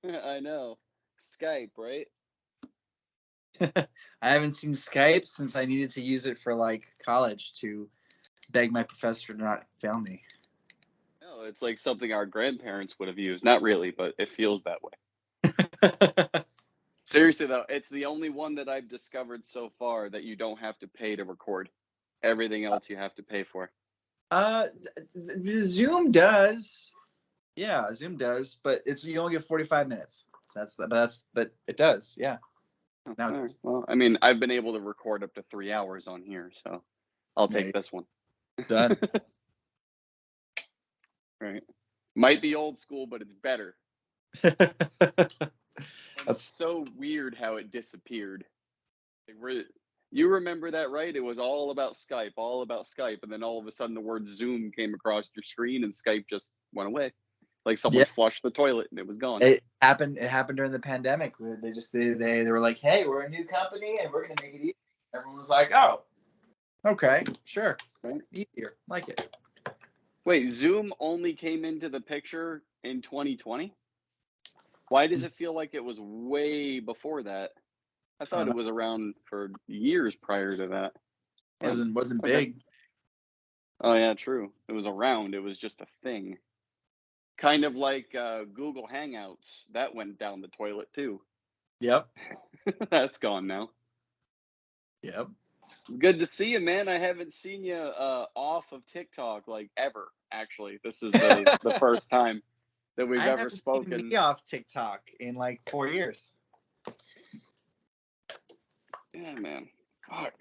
I know. Skype, right? I haven't seen Skype since I needed to use it for like college to beg my professor to not fail me. No, it's like something our grandparents would have used. Not really, but it feels that way. Seriously though, it's the only one that I've discovered so far that you don't have to pay to record. Everything else you have to pay for. uh, Zoom does. Yeah, Zoom does, but it's you only get 45 minutes. So but it does. Yeah. Oh, Now it all right. does. Well, I mean, I've been able to record up to 3 hours on here, so I'll There take you this one. Done. Right. Might be old school, but it's better. And it's That's so weird how it disappeared. You remember that, right? It was all about Skype, and then all of a sudden the word Zoom came across your screen and Skype just went away. Like someone yeah. flushed the toilet and it was gone. It happened. It happened during the pandemic. They were like, "Hey, we're a new company and we're gonna make it easy." Everyone was like, "Oh, okay, sure, Right? easier, like it." Wait, Zoom only came into the picture in 2020? Why does it feel like it was way before that? I I thought don't it know. was around for years prior to that. Damn. Wasn't Okay. big. Oh yeah, true. It was around. It was just a thing. Kind of like Google Hangouts. That went down the toilet too. Yep. That's gone now. Yep. Good to see you, man. I haven't seen you off of TikTok like ever. Actually, this is the first time that we've I ever haven't seen spoken. me off TikTok in like 4 years. Yeah, man. Fuck.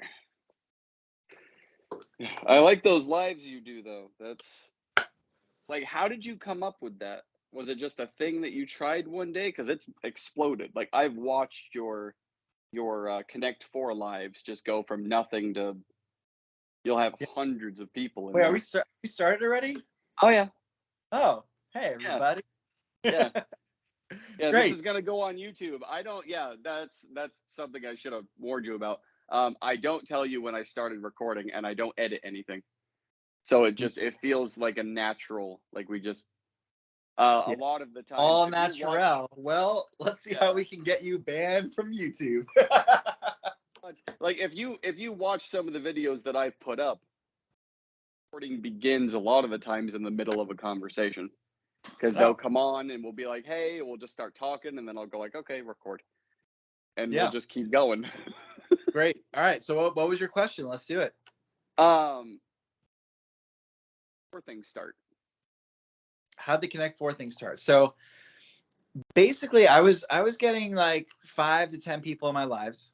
I like those lives you do though. That's like, how did you come up with that? Was it just a thing that you tried one day? Because it's exploded. Like I've watched your Connect Four lives just go from nothing to you'll have Yeah. hundreds of people in Wait, there. we started already? Oh yeah, Oh, hey yeah, everybody. yeah, yeah. This Great. is gonna go on YouTube. I don't. Yeah, that's something I should have warned you about. I don't tell you when I started recording, and I don't edit anything. So it feels like a natural. Like we just a Yeah. lot of the times All if you watch. natural. Well, let's see how Yeah. we can get you banned from YouTube. Like if you watch some of the videos that I've put up, recording begins a lot of the times in the middle of a conversation because they'll Oh, come on and we'll be like, "Hey," we'll just start talking, and then I'll go like, "Okay, record," and we'll yeah. just keep going. Great. All right. So what was your question? Let's do it. um, Where things start. How'd the Connect Four thing start? So basically, I was getting like 5 to 10 people in my lives.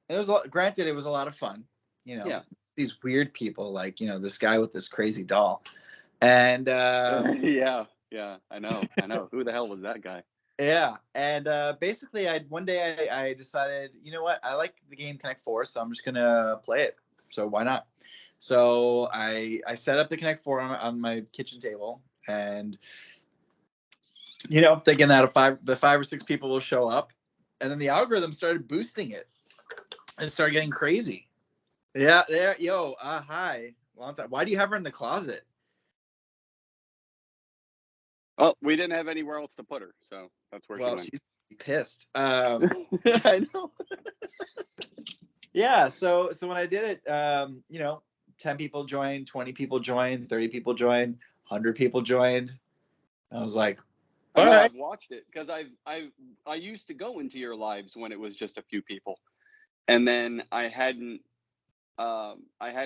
And it was granted, it was a lot of fun. You know, Yeah. these weird people, like this guy with this crazy doll, and Yeah, yeah. I know. Who the hell was that guy? yeah, and basically, one day I decided, you know what, I like the game Connect Four, so I'm just gonna play it. So why not? So I set up the Connect Four on my kitchen table, and thinking that the 5 or 6 people will show up, and then the algorithm started boosting it, and it started getting crazy. Yeah, there, yo, hi, long time. Why do you have her in the closet? Well, we didn't have anywhere else to put her, so that's where she Well, went. she's pissed. I know. Yeah, so when I did it, 10 people joined, 20 people joined, 30 people joined, 100 people joined. I was like, I all know. right. I've watched it because I used to go into your lives when it was just a few people, and then I hadn't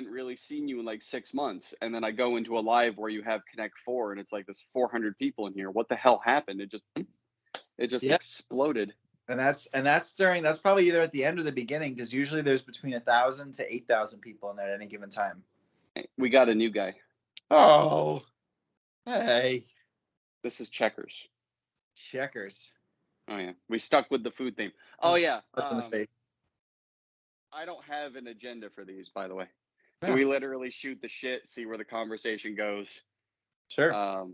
really seen you in like 6 months, and then I go into a live where you have Connect Four, and it's like there's 400 people in here. What the hell happened? It just Yeah. exploded. And that's probably either at the end or the beginning, because usually there's between 1,000 to 8,000 people in there at any given time. We got a new guy. Oh, hey, This is Checkers. checkers. Oh yeah, we stuck with the food theme. Oh yeah. In the face. I don't have an agenda for these, by the way. So Yeah, we literally shoot the shit, see where the conversation goes. sure.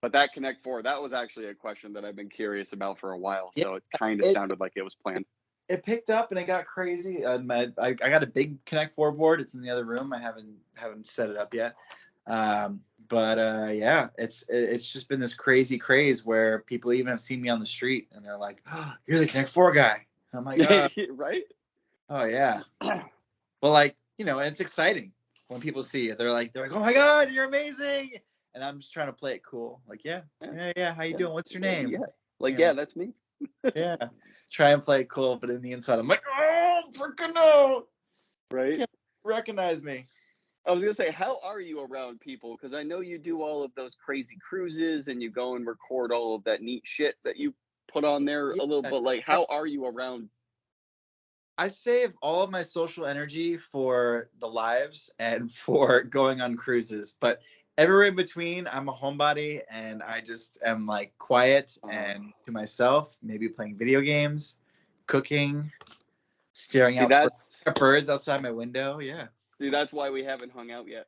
But that Connect Four, that was actually a question that I've been curious about for a while. Yeah, So it kind of sounded like it was planned. it picked up and it got crazy. I got a big Connect Four board. It's in the other room. I haven't set it up yet. But yeah, it's just been this crazy craze where people even have seen me on the street and they're like, oh, "You're the Connect Four guy." And I'm like, Right? "Oh yeah." Well, like, you know, and it's exciting when people see it. They're like, "Oh my God, you're amazing!" And I'm just trying to play it cool. Like, yeah, Yeah, yeah, yeah. How you yeah, doing? What's your yeah, name? yeah. Like, You know, yeah, that's me. yeah. Try and play it cool, but in the inside, I'm like, "Oh, freaking no! Right? Can't recognize me." I was gonna say, how are you around people? Because I know you do all of those crazy cruises and you go and record all of that neat shit that you put on there Yeah. a little. But like, how are you around? I save all of my social energy for the lives and for going on cruises. But everywhere in between, I'm a homebody and I just am like quiet Uh, and to myself, maybe playing video games, cooking, staring see, out that's at birds outside my window. Yeah. that's why we haven't hung out yet.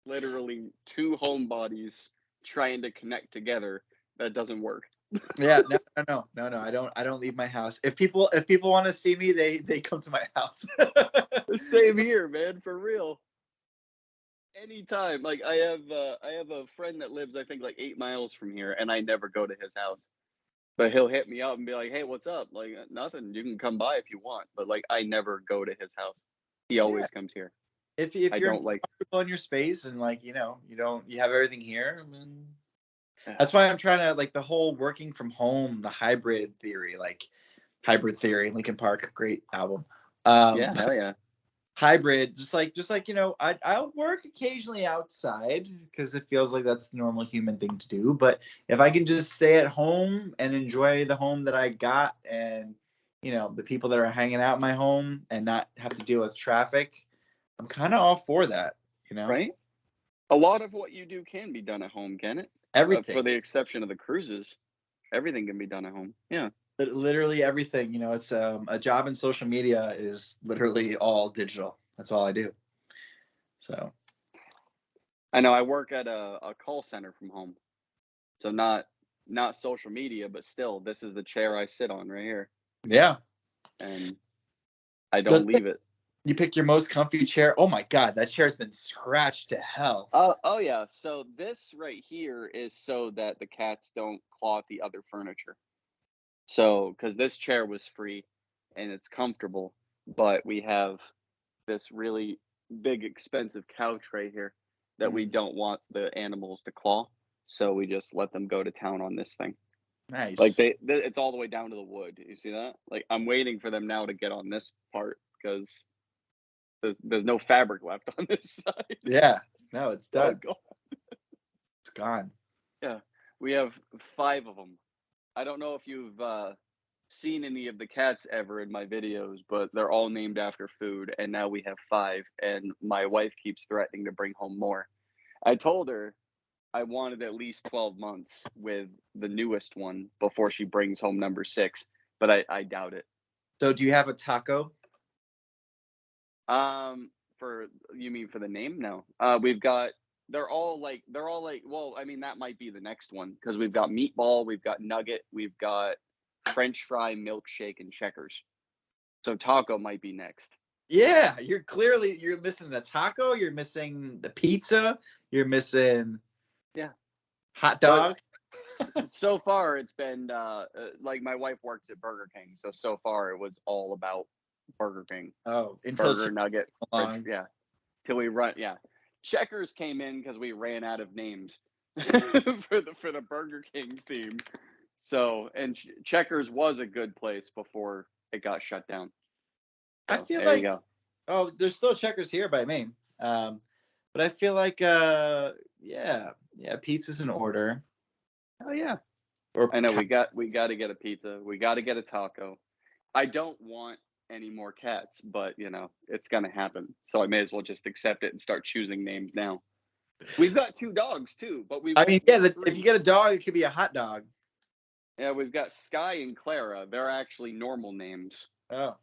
Literally, two homebodies trying to connect together. That doesn't work. Yeah, no. I don't leave my house. If people want to see me, they come to my house. Same here, man. For real. Anytime. Like I have a friend that lives I think like 8 miles from here, and I never go to his house. But he'll hit me up and be like, "Hey, what's up?" Like, "Nothing. You can come by if you want." But like, I never go to his house. He Yeah. always comes here. If I you're don't like. comfortable in your space and like, you have everything here, then Yeah, that's why I'm trying to like the whole working from home, the hybrid theory, like hybrid theory, Linkin Park, great album. yeah, hell yeah. Hybrid, just like I'll work occasionally outside because it feels like that's the normal human thing to do. But if I can just stay at home and enjoy the home that I got and the people that are hanging out in my home and not have to deal with traffic, I'm kind of all for that. Right. A lot of what you do can be done at home, can it? For Everything. the exception of the cruises, everything can be done at home. Yeah. Literally everything. It's a job in social media is literally all digital. That's all I do. So I know. I work at a call center from home, so not social media, but still, this is the chair I sit on right here, yeah, and I don't that's it. leave it. You pick your most comfy chair. Oh my God, that chair's been scratched to hell. Oh yeah. So this right here is so that the cats don't claw at the other furniture. So, because this chair was free and it's comfortable, but we have this really big, expensive couch right here that we Mm, don't want the animals to claw. So we just let them go to town on this thing. Like nice. it's all the way down to the wood. You see that? Like I'm waiting for them now to get on this part because there's no fabric left on this side. Yeah, no, it's Oh done. god. It's gone. Yeah, we have 5 of them. I don't know if you've seen any of the cats ever in my videos, but they're all named after food, and now we have 5, and my wife keeps threatening to bring home more. I told her I wanted at least 12 months with the newest one before she brings home number 6, but I doubt it. So do you have a taco? For you mean for the name? No. We've got they're all like well, I mean that might be the next one because we've got meatball, we've got nugget, we've got French fry, milkshake, and checkers. So taco might be next. Yeah, you're missing the taco. You're missing the pizza. You're missing Yeah. hot But dog. so far it's been like my wife works at Burger King, so far it was all about Burger King, Oh, until burger chicken nugget, French, along. yeah. Till we run, yeah. Checkers came in because we ran out of names for the Burger King theme. So and Checkers was a good place before it got shut down. I So feel there you like go. there's still checkers here by me. Um, but I feel like yeah, pizza's in order. Oh yeah. Or I know we got to get a pizza. We got to get a taco. I don't want any more cats, but it's gonna happen. So I may as well just accept it and start choosing names now. We've got 2 dogs too, but we I won't mean, yeah, get if you 3. get a dog, it could be a hot dog. Yeah, we've got Sky and Clara. They're actually normal names. Oh,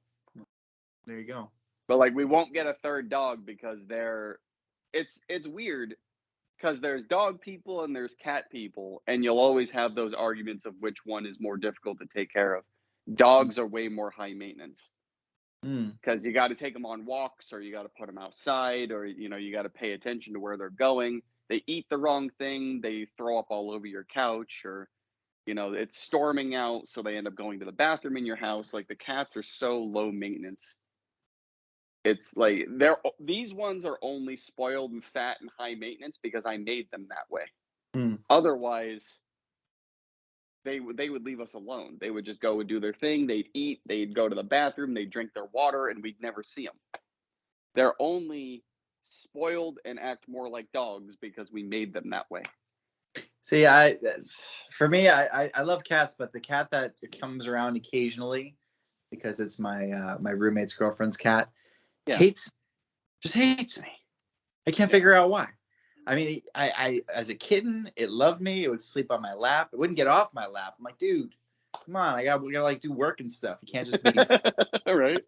there you go. But like we won't get a third dog because it's weird because there's dog people and there's cat people and you'll always have those arguments of which one is more difficult to take care of. Dogs are way more high maintenance Mm. because you got to take them on walks or you got to put them outside or you got to pay attention to where they're going. they eat the wrong thing, they throw up all over your couch, or it's storming out, so they end up going to the bathroom in your house. Like, the cats are so low maintenance. It's like these ones are only spoiled and fat and high maintenance because I made them that way. Mm. Otherwise, they would leave us alone. They would just go and do their thing. They'd eat, they'd go to the bathroom, they'd drink their water, and we'd never see them. They're only spoiled and act more like dogs because we made them that way. See, for me, I love cats, but the cat that comes around occasionally, because it's my my roommate's girlfriend's cat, just hates me. I can't figure out why. I mean, I as a kitten, it loved me. It would sleep on my lap. It wouldn't get off my lap. I'm like, dude, come on, we gotta like do work and stuff. You can't just be right.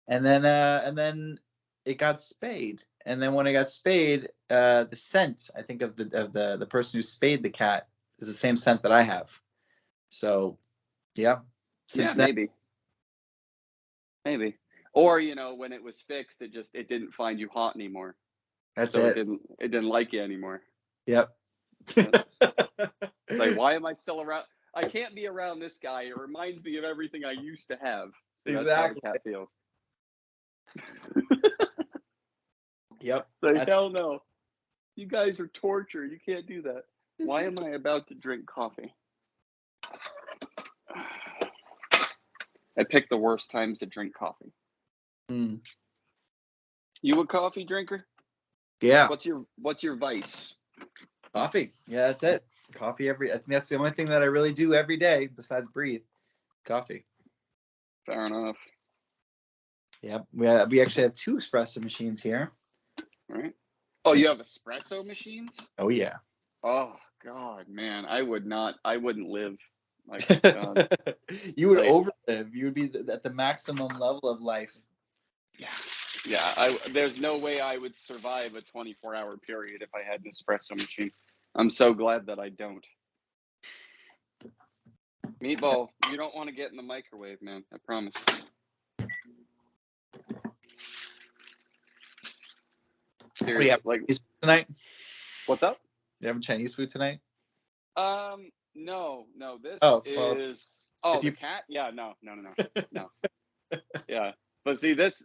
And then it got spayed. And then when it got spayed, the scent, I think, of the person who spayed the cat is the same scent that I have. So, yeah. Since then, maybe. Or when it was fixed, it didn't find you hot anymore. That's so it. It didn't like you anymore. Yep. Like, why am I still around? I can't be around this guy. It reminds me of everything I used to have. Exactly. That's how the cat feels. Yep. Like, hell no. You guys are torture. You can't do that. Why am I about to drink coffee? I picked the worst times to drink coffee. Mm. You a coffee drinker? Yeah. What's your vice? Coffee. Yeah, that's it. Coffee I think that's the only thing that I really do every day besides breathe. Coffee. Fair enough. Yep. We actually have 2 espresso machines here. Right. Oh, you have espresso machines? Oh yeah. Oh God, man, I wouldn't live. Like, God. You would overlive. You would be at the maximum level of life. Yeah. There's no way I would survive a 24-hour period if I had an espresso machine. I'm so glad that I don't. Meatball, you don't want to get in the microwave, man. I promise. Seriously, like, Chinese food tonight? What's up? You having Chinese food tonight? No. This is. Oh, the cat? Yeah, no. Yeah, but see, this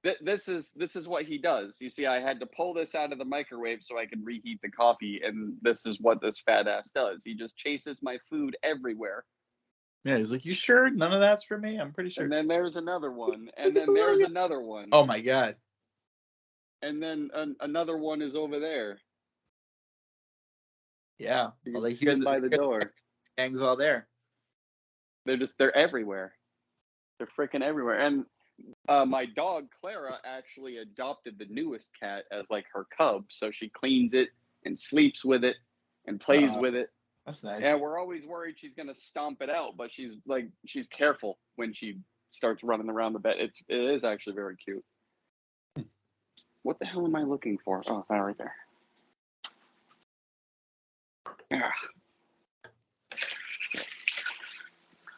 is what he does. You see, I had to pull this out of the microwave so I could reheat the coffee, and this is what this fat ass does. He just chases my food everywhere. Yeah, he's like, you sure none of that's for me? I'm pretty sure. And then there's another one, and then there's another one. Oh my God. And then another one is over there. Yeah. Well, they hear by the door. Gang's all there. They're everywhere. They're freaking everywhere. And my dog Clara actually adopted the newest cat as like her cub, so she cleans it and sleeps with it and plays with it. That's nice. And we're always worried she's gonna stomp it out, but she's careful when she starts running around the bed. It is actually very cute. What the hell am I looking for? Oh, that right there. Yeah.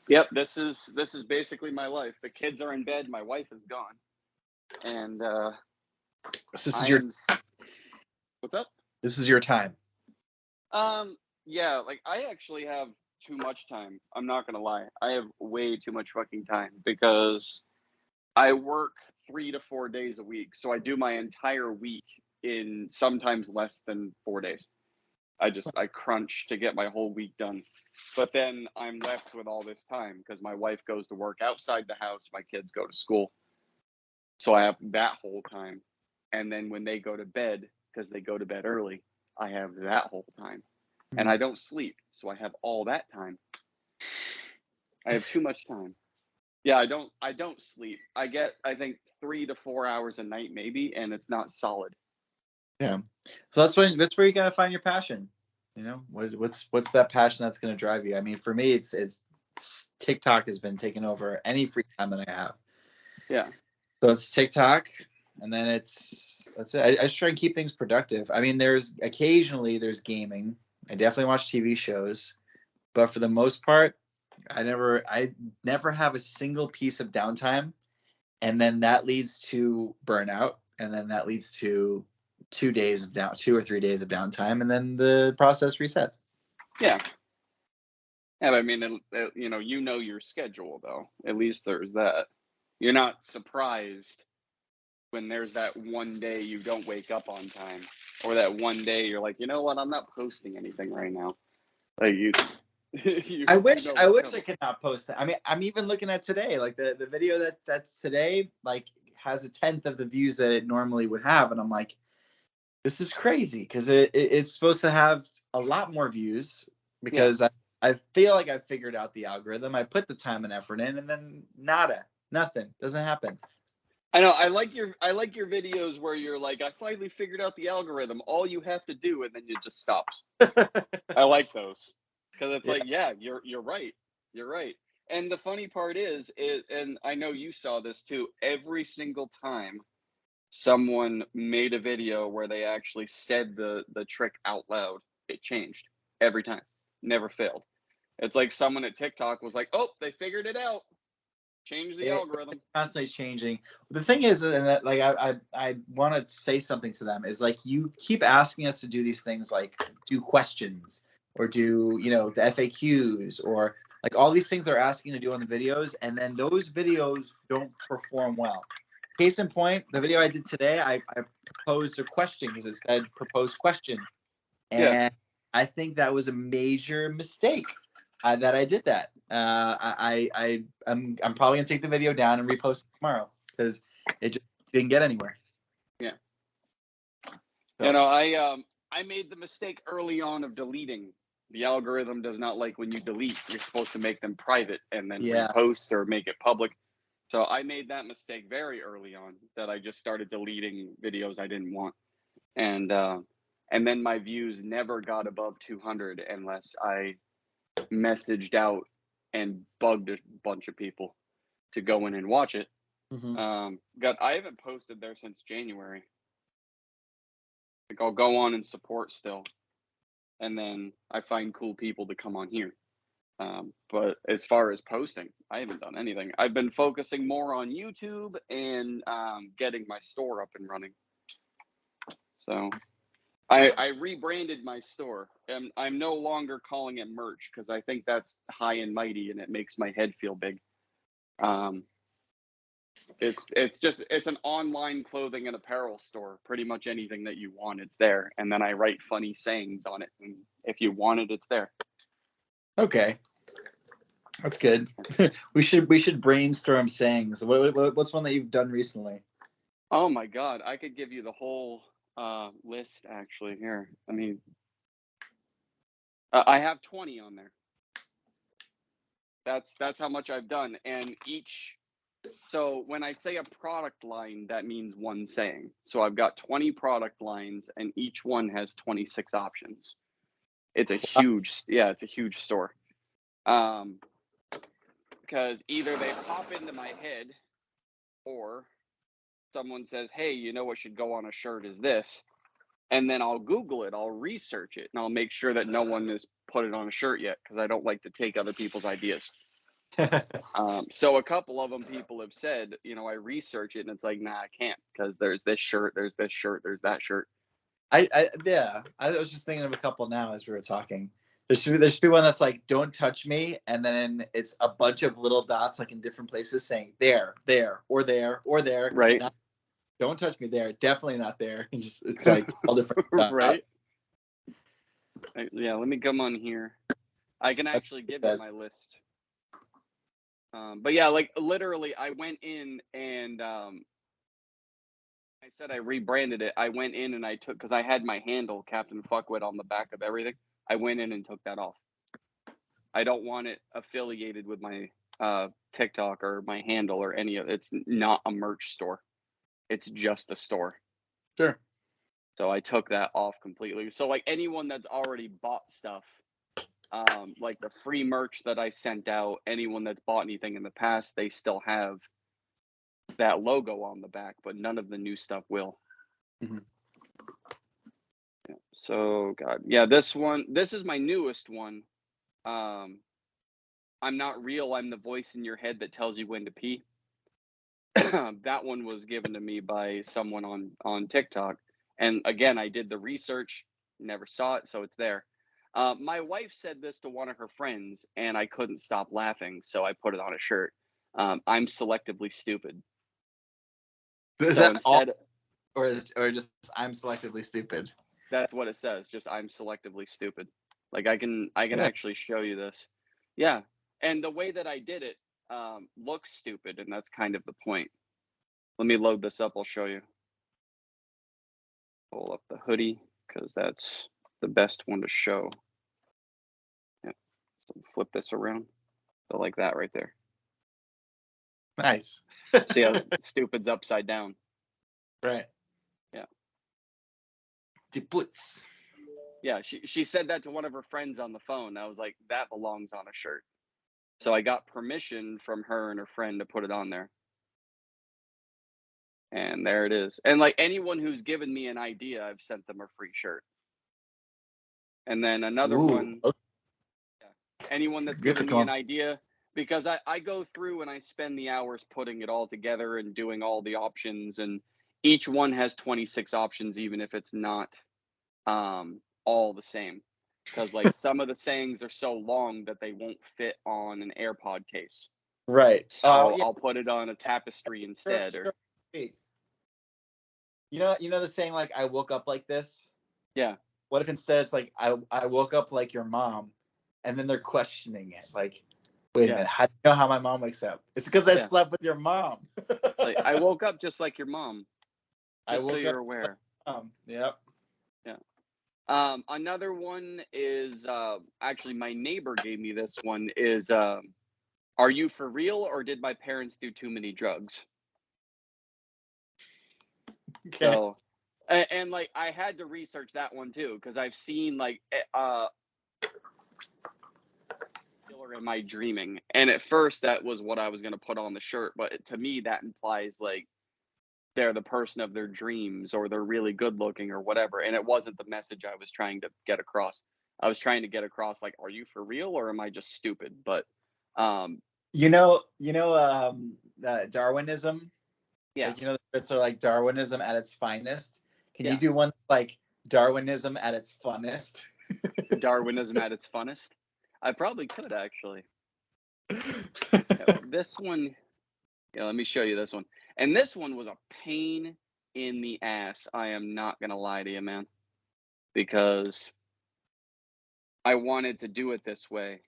Yep, this is basically my life. The kids are in bed, my wife is gone, and this is your. What's up? This is your time. Yeah, like, I actually have too much time. I'm not gonna lie. I have way too much fucking time because I work 3 to 4 days a week. So I do my entire week in sometimes less than 4 days. I crunch to get my whole week done. But then I'm left with all this time because my wife goes to work outside the house, my kids go to school. So I have that whole time. And then when they go to bed, because they go to bed early, I have that whole time. And I don't sleep, so I have all that time. I have too much time. Yeah, I don't sleep. I get, I think, 3 to 4 hours a night maybe, and it's not solid. Yeah. So that's where you gotta find your passion. You know, what's that passion that's gonna drive you? I mean, for me, it's TikTok has been taking over any free time that I have. Yeah. So it's TikTok, and then that's it. I just try and keep things productive. I mean, there's gaming. I definitely watch TV shows, but for the most part, I never have a single piece of downtime, and then that leads to burnout, and then that leads to 2 or 3 days of downtime, and then the process resets. Yeah. And I mean, you know your schedule though. At least there's that. You're not surprised when there's that one day you don't wake up on time, or that one day you're like, you know what, I'm not posting anything right now. Like you, I you wish know I what's wish I coming. could not post that. I mean, I'm even looking at today, like the video that's today, like has a tenth of the views that it normally would have, and I'm like, this is crazy because it's supposed to have a lot more views Yeah. because I feel like I figured out the algorithm. I put the time and effort in, and then nothing doesn't happen. I know. I like your videos where you're like, I finally figured out the algorithm. All you have to do, and then it just stops. I like those because it's Yeah. like, yeah, you're right. You're right. And the funny part is, and I know you saw this too. Every single time someone made a video where they actually said the trick out loud, it changed every time. Never failed. It's like someone at TikTok was like, "Oh, they figured it out. Change the It's algorithm." constantly changing. The thing is, and that, like I want to say something to them is like you keep asking us to do these things, like do questions or do the FAQs or like all these things they're asking to do on the videos, and then those videos don't perform well. Case in point, the video I did today, I proposed a question because it said proposed question, Yeah. and I think that was a major mistake that I did that. I'm probably gonna take the video down and repost it tomorrow because it just didn't get anywhere. Yeah. You So know, I made the mistake early on of deleting. The algorithm does not like when you delete. You're supposed to make them private and then yeah, repost or make it public. So I made that mistake very early on, that I just started deleting videos I didn't want. And then my views never got above 200 unless I messaged out and bugged a bunch of people to go in and watch it. hmm I haven't posted there since January. Like I'll go on and support still, and then I find cool people to come on here. But as far as posting, I haven't done anything. I've been focusing more on YouTube and getting my store up and running. So I rebranded my store, and I'm no longer calling it merch because I think that's high and mighty, and it makes my head feel big. Um, it's an online clothing and apparel store. Pretty much anything that you want, it's there. And then I write funny sayings on it, and if you want it, it's there. okay, that's good. we should brainstorm sayings. What's one that you've done recently? Oh my god, I could give you the whole list actually here. I mean, I have 20 on there. That's how much I've done, and each. So when I say a product line, that means one saying. So I've got 20 product lines, and each one has 26 options. It's a huge, yeah, it's a huge store. Because either they pop into my head, or someone says, "Hey, you know what should go on a shirt is this," and then I'll Google it, I'll research it, and I'll make sure that no one has put it on a shirt yet because I don't like to take other people's ideas. So a couple of them, people have said, I research it, and it's like, nah, I can't because there's this shirt, there's this shirt, there's that shirt. I was just thinking of a couple now as we were talking. There should be one that's like "Don't touch me," and then it's a bunch of little dots like in different places saying "there," or "there," or "there." Right. Not, don't touch me there. Definitely not there. And just it's like all different dots. Right. Yeah, let me come on here. I can That's actually give you that. my list. But yeah, like literally, I went in and I said I rebranded it. I went in and I took, because I had my handle Captain Fuckwit on the back of everything. I went in and took that off. I don't want it affiliated with my TikTok or my handle or any of it. It's not a merch store. It's just a store. Sure. So I took that off completely. So like anyone that's already bought stuff, like the free merch that I sent out, anyone that's bought anything in the past, they still have that logo on the back, but none of the new stuff will. Mm-hmm. Yeah. So God, yeah, this is my newest one. Um, I'm not real. I'm the voice in your head that tells you when to pee. That one was given to me by someone on TikTok, And again, I did the research, never saw it, so it's there. My wife said this to one of her friends, and I couldn't stop laughing, so I put it on a shirt. I'm selectively stupid. Is So that all, instead, or just I'm selectively stupid? that's what it says. Just I'm selectively stupid. Like I can Yeah. actually show you this. Yeah, and the way that I did it looks stupid, and that's kind of the point. Let me load this up. I'll show you. Pull up the hoodie because that's the best one to show. Yeah. So flip this around. So like that right there. Nice. See how stupid's upside down. Right. Yeah. Die Putz. Yeah. She said that to one of her friends on the phone. I was like, that belongs on a shirt. So I got permission from her and her friend to put it on there. And there it is. And like anyone who's given me an idea, I've sent them a free shirt. And then another Ooh, one, okay. anyone that's Good to given me come an up. idea, because I go through and I spend the hours putting it all together and doing all the options, and each one has 26 options, even if it's not all the same. Because like some of the sayings are so long that they won't fit on an AirPod case. Right. Oh So yeah. I'll put it on a tapestry Sure, instead, or sure. Wait. You know the saying like I woke up like this? yeah. What if instead it's like I woke up like your mom, and then they're questioning it like, wait a Yeah. minute, how do you know how my mom wakes up? It's because I Yeah. slept with your mom. Like I woke up just like your mom, I just so woke up you're like aware. your mom. Yep. Yeah. Another one is actually my neighbor gave me this one is are you for real or did my parents do too many drugs? Okay. So and like I had to research that one too because I've seen like or am I dreaming? And at first that was what I was going to put on the shirt, but to me that implies like they're the person of their dreams or they're really good looking or whatever, and it wasn't the message I was trying to get across. I was trying to get across like, are you for real or am I just stupid? But um Darwinism. yeah. Like it's sort of like Darwinism at its finest. Can you Yeah. do one like Darwinism at its funnest? Darwinism at its funnest. I probably could actually. Yeah, this one, yeah, let me show you this one. And this one was a pain in the ass. I am not gonna lie to you, man, because I wanted to do it this way.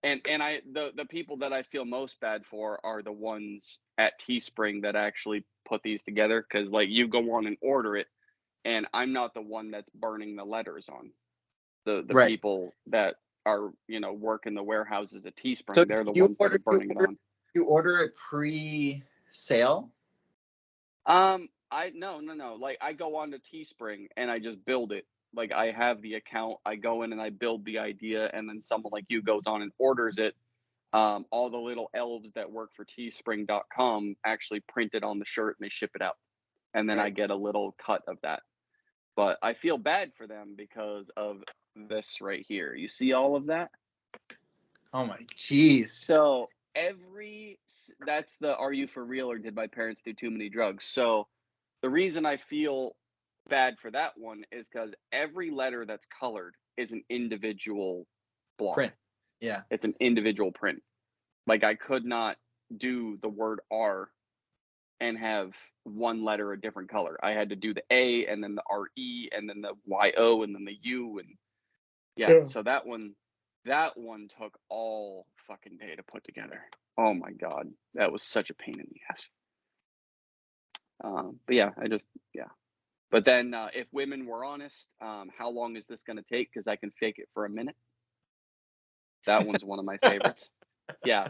And the people that I feel most bad for are the ones at Teespring that actually put these together because like you go on and order it, and I'm not the one that's burning the letters on. The Right. people that are work in the warehouses at So Teespring, they're the ones that are burning it on. you order it pre-sale? I no. Like I go on to Teespring and I just build it. Like I have the account, I go in and I build the idea, and then someone like you goes on and orders it. All the little elves that work for teespring.com actually print it on the shirt and they ship it out. And then I Right. get a little cut of that. But I feel bad for them because of this right here. You see all of that? Oh my jeez. So that's the are you for real or did my parents do too many drugs? So the reason I feel bad for that one is because every letter that's colored is an individual block. Print. Yeah. It's an individual print. Like I could not do the word R and have one letter a different color. I had to do the A and then the RE and then the YO and then the U, and yeah, Yeah. so that one took all fucking day to put together. Oh my god, that was such a pain in the ass. But yeah, yeah. But then if women were honest, how long is this going to take? Because I can fake it for a minute. That one's one of my favorites. Yeah,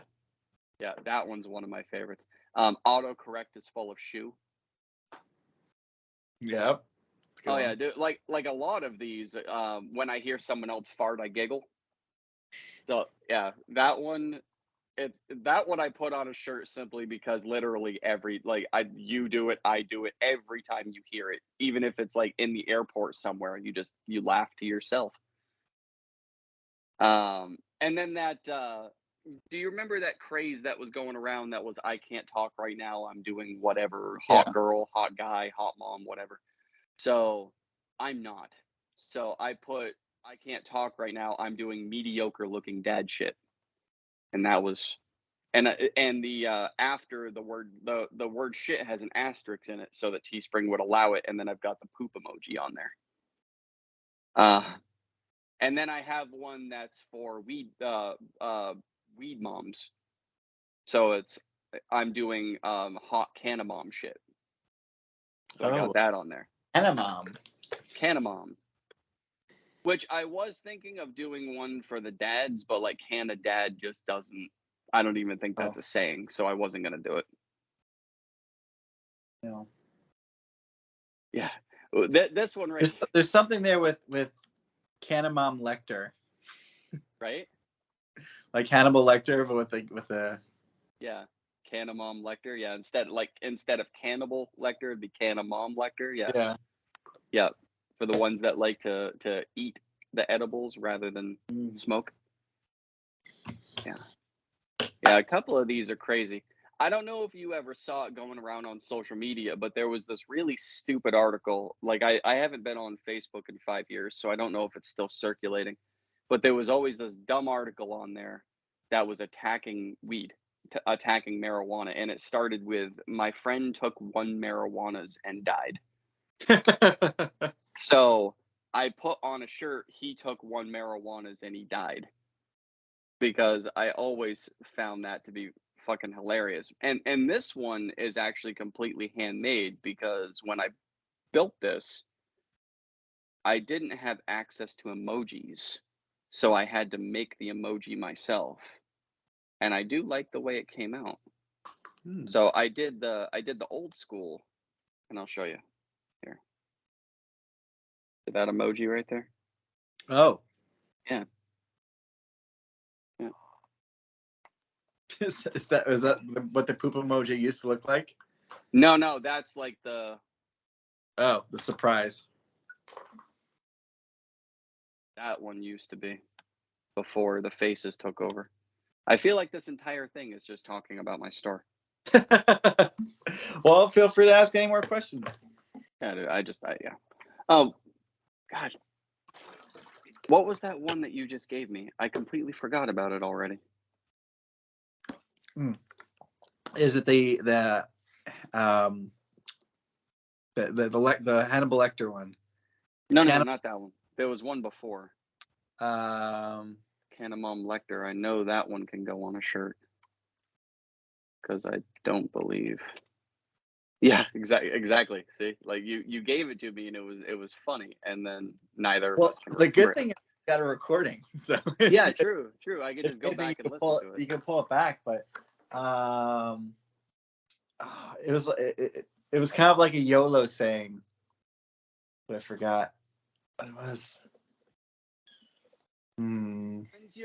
yeah, that one's one of my favorites. Autocorrect is full of shoe. Yep. Oh yeah, dude, like a lot of these, when I hear someone else fart, I giggle. So yeah, that one, that one I put on a shirt simply because literally every you do it, I do it every time you hear it, even if it's like in the airport somewhere, you laugh to yourself. And then do you remember that craze that was going around that was I can't talk right now, I'm doing whatever, hot Yeah. girl, hot guy, hot mom, whatever. So I'm not. So I can't talk right now. I'm doing mediocre looking dad shit. And that was and the after the word shit has an asterisk in it so that Teespring would allow it, and then I've got the poop emoji on there. And then I have one that's for weed moms. So I'm doing hot canna mom shit. So I got that on there. Canna mom. Which I was thinking of doing one for the dads, but like Canna dad just doesn't. I don't even think that's a saying, so I wasn't gonna do it. No. Yeah, this one right. There's something there with Canamom Lecter, right? Like Hannibal Lecter, but with a Yeah, Canna mom Lecter. Yeah, instead of Cannibal Lecter, it'd be Canna mom Lecter. Yeah, yeah. For the ones that like to eat the edibles rather than smoke. Yeah, yeah. A couple of these are crazy. I don't know if you ever saw it going around on social media, but there was this really stupid article. Like I haven't been on Facebook in 5 years, so I don't know if it's still circulating. But there was always this dumb article on there that was attacking weed, attacking marijuana, and it started with my friend took 1 marijuanas and died. So I put on a shirt, he took 1 marijuanas and he died, because I always found that to be fucking hilarious. And this one is actually completely handmade, because when I built this, I didn't have access to emojis, so I had to make the emoji myself. And I do like the way it came out. So I did the old school, and I'll show you here. See that emoji right there? Oh. Yeah. Yeah. Is that what the poop emoji used to look like? No, that's like the surprise. That one used to be before the faces took over. I feel like this entire thing is just talking about my store. Well, feel free to ask any more questions. Yeah, dude, yeah. Oh, God. What was that one that you just gave me? I completely forgot about it already. Is it the Hannibal Lecter one? No, not that one. There was one before. Canamom Lecter. I know that one can go on a shirt, because I don't believe. Yeah, exactly. See, like you gave it to me, and it was funny, and then neither of us can remember. The good thing is you got a recording, so yeah, true. I could just go back and listen to it. You can pull it back, but it was kind of like a YOLO saying, but I forgot what it was. When's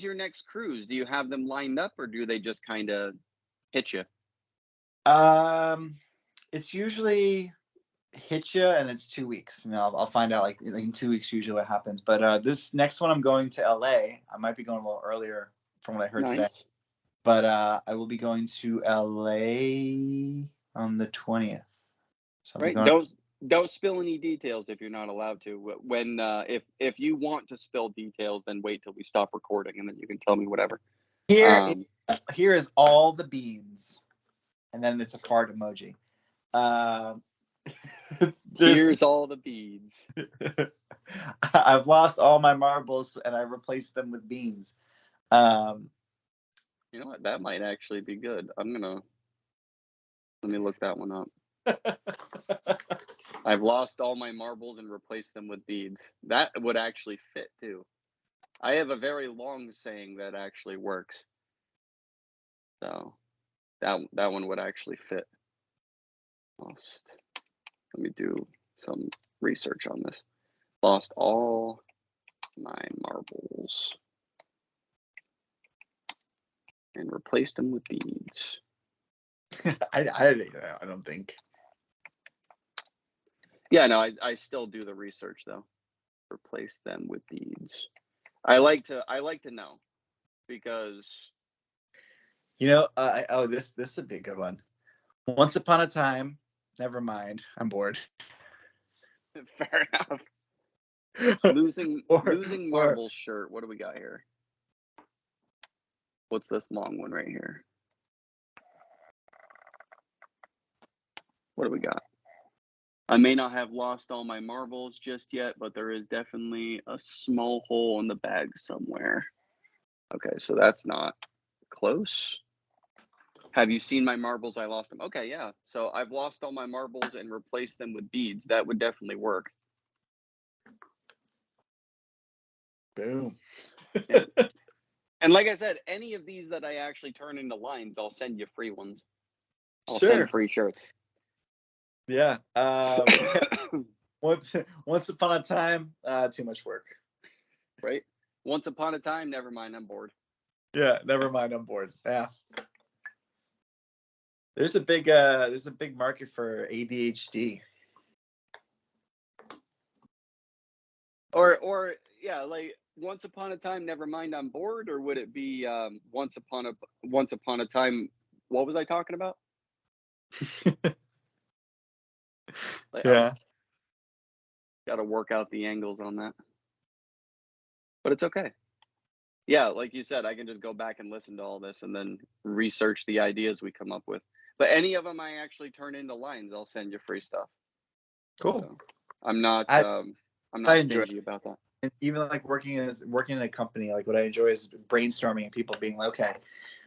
your next cruise? Do you have them lined up, or do they just kind of hit you? It's usually hit you, and it's 2 weeks. I'll find out like in 2 weeks usually what happens. But this next one, I'm going to LA. I might be going a little earlier from what I heard today. But I will be going to LA on the 20th. So right. Don't spill any details if you're not allowed to. When if you want to spill details, then wait till we stop recording, and then you can tell me whatever. Here is all the beans, and then it's a fart emoji. Here's all the beads. I've lost all my marbles, and I replaced them with beans. You know what? That might actually be good. Let me look that one up. I've lost all my marbles and replaced them with beads. That would actually fit too. I have a very long saying that actually works. So that one would actually fit. Lost. Let me do some research on this. Lost all my marbles and replaced them with beads. I don't think. Yeah, no, I still do the research though. Replace them with beads. I like to know, because this would be a good one. Once upon a time, never mind. I'm bored. Fair enough. Losing or marbles shirt. What do we got here? What's this long one right here? What do we got? I may not have lost all my marbles just yet, but there is definitely a small hole in the bag somewhere. Okay, so that's not close. Have you seen my marbles? I lost them. Okay, yeah. So I've lost all my marbles and replaced them with beads. That would definitely work. boom. Yeah. And like I said, any of these that I actually turn into lines, I'll send you free ones. I'll Sure. send free shirts. Yeah. Once upon a time, too much work. Right? Once upon a time, never mind, I'm bored. Yeah, never mind, I'm bored. Yeah. There's a big market for ADHD. Or yeah, like once upon a time, never mind, I'm bored, or would it be once upon a time? What was I talking about? Like, Yeah. got to work out the angles on that, but it's okay. Yeah, like you said, I can just go back and listen to all this and then research the ideas we come up with. But any of them I actually turn into lines, I'll send you free stuff. Cool. So I'm not I enjoy stingy about that. And even like working in a company, like what I enjoy is brainstorming and people being like, okay,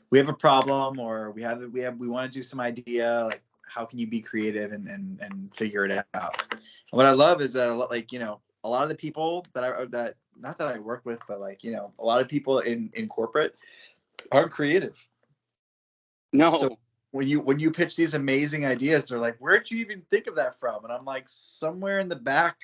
we have a problem, or we want to do some idea, like how can you be creative and figure it out. And what I love is that a lot of the people that not that I work with, but like, a lot of people in corporate aren't creative. No. So when you pitch these amazing ideas, they're like, where'd you even think of that from? And I'm like, somewhere in the back.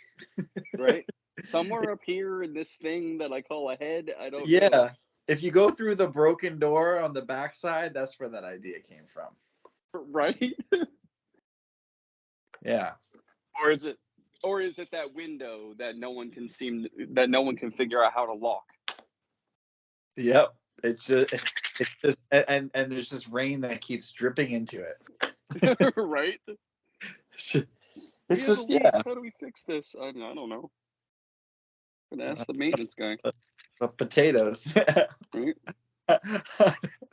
Right? Somewhere up here in this thing that I call a head, I don't Yeah. know. If you go through the broken door on the backside, that's where that idea came from. Right? Yeah. Or is it that window that no one can figure out how to lock? Yep. It's just and there's just rain that keeps dripping into it. Right? It's just yeah. How do we fix this? I don't know. I'm gonna ask the maintenance guy. But potatoes. Right?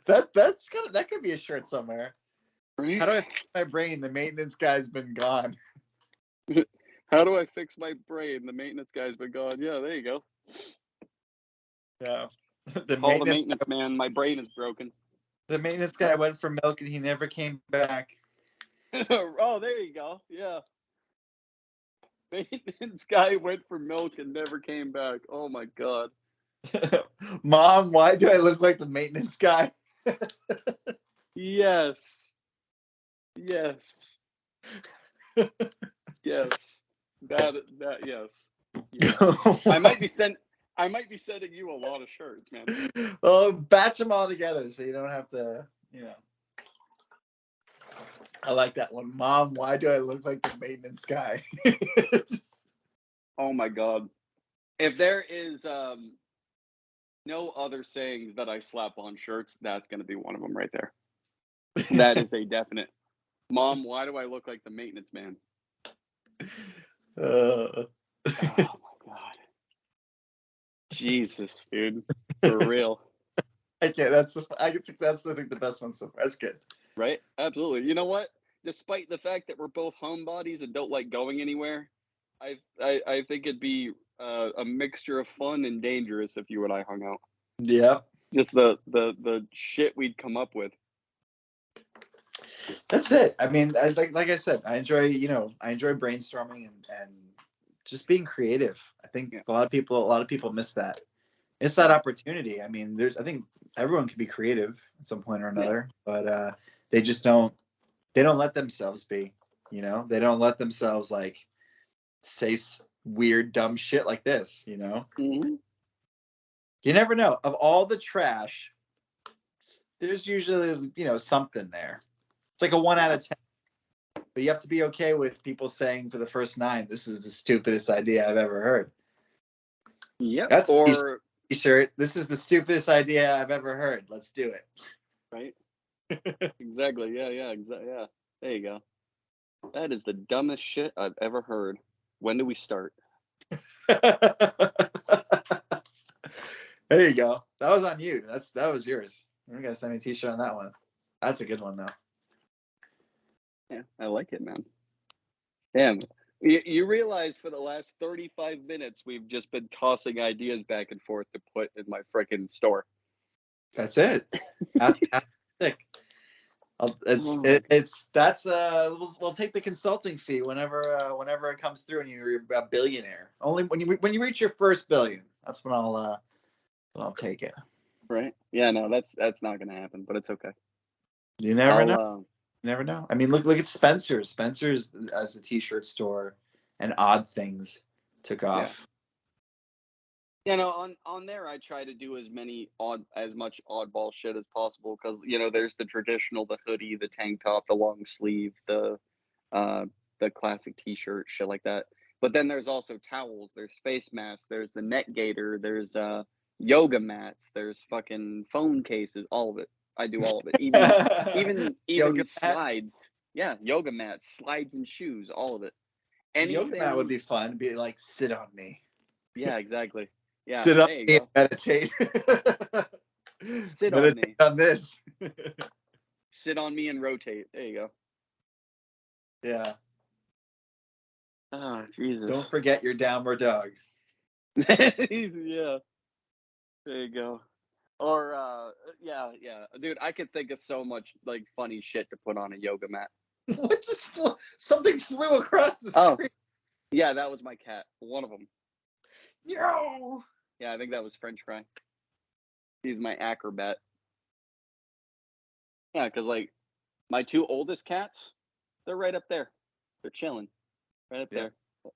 that could be a shirt somewhere. Right? How do I fix my brain? The maintenance guy's been gone. How do I fix my brain? The maintenance guy's been gone. Yeah, there you go. Yeah. Call the maintenance man. My brain is broken. The maintenance guy went for milk and he never came back. Oh, there you go. Yeah. Maintenance guy went for milk and never came back. Oh my god. Mom, why do I look like the maintenance guy? Yes. Yes. Yes. That yes. Yes. I might be sending you a lot of shirts, man. Well, batch them all together so you don't have to, I like that one. Mom, why do I look like the maintenance guy? Oh my god. If there is no other sayings that I slap on shirts, that's going to be one of them right there. That is a definite. Mom, why do I look like the maintenance man? Oh my god. Jesus, dude. For real. I think that's I think the best one so far. That's good. Right? Absolutely. You know what? Despite the fact that we're both homebodies and don't like going anywhere, I think it'd be a mixture of fun and dangerous if you and I hung out. Yeah. Just the shit we'd come up with. That's it. I mean, like I said, I enjoy brainstorming and just being creative. I think a lot of people miss that. It's that opportunity. I mean, I think everyone can be creative at some point or another, but they just don't let themselves be, they don't let themselves like say weird, dumb shit like this, Mm-hmm. You never know. Of all the trash, there's usually, something there. It's like a 1 out of 10. But you have to be okay with people saying for the first 9, this is the stupidest idea I've ever heard. Yep. That's a t-shirt. This is the stupidest idea I've ever heard. Let's do it. Right. Exactly. Yeah. Exactly. Yeah. There you go. That is the dumbest shit I've ever heard. When do we start? There you go. That was on you. That was yours. You're gonna send me a t-shirt on that one. That's a good one though. Yeah, I like it, man. Damn. You realize for the last 35 minutes we've just been tossing ideas back and forth to put in my freaking store. That's it. That's sick. We'll take the consulting fee whenever it comes through and you're a billionaire. Only when you reach your first billion, that's when I'll take it. Right? Yeah, no, that's not gonna happen, but it's okay. You never know. You never know. I mean, look at Spencer's. Spencer's as a t-shirt store and Odd Things took off. Yeah, no, on there I try to do as much oddball shit as possible because there's the traditional, the hoodie, the tank top, the long sleeve, the classic t-shirt, shit like that. But then there's also towels, there's face masks, there's the net gaiter, there's yoga mats, there's fucking phone cases, all of it. I do all of it. Even Yoga slides. Mat? Yeah, yoga mats, slides and shoes, all of it. Anything... Yoga mat would be fun. Be like, sit on me. Yeah, exactly. Yeah, sit on me and meditate. Sit meditate on me. on this. Sit on me and rotate. There you go. Yeah. Oh, Jesus. Don't forget your downward dog. Yeah. There you go. Or yeah. Dude, I could think of so much like funny shit to put on a yoga mat. What just something flew across the screen? Oh. Yeah, that was my cat. One of them. Yo. Yeah, I think that was French fry. He's my acrobat. Yeah, because like my two oldest cats, they're right up there. They're chilling. Right up there.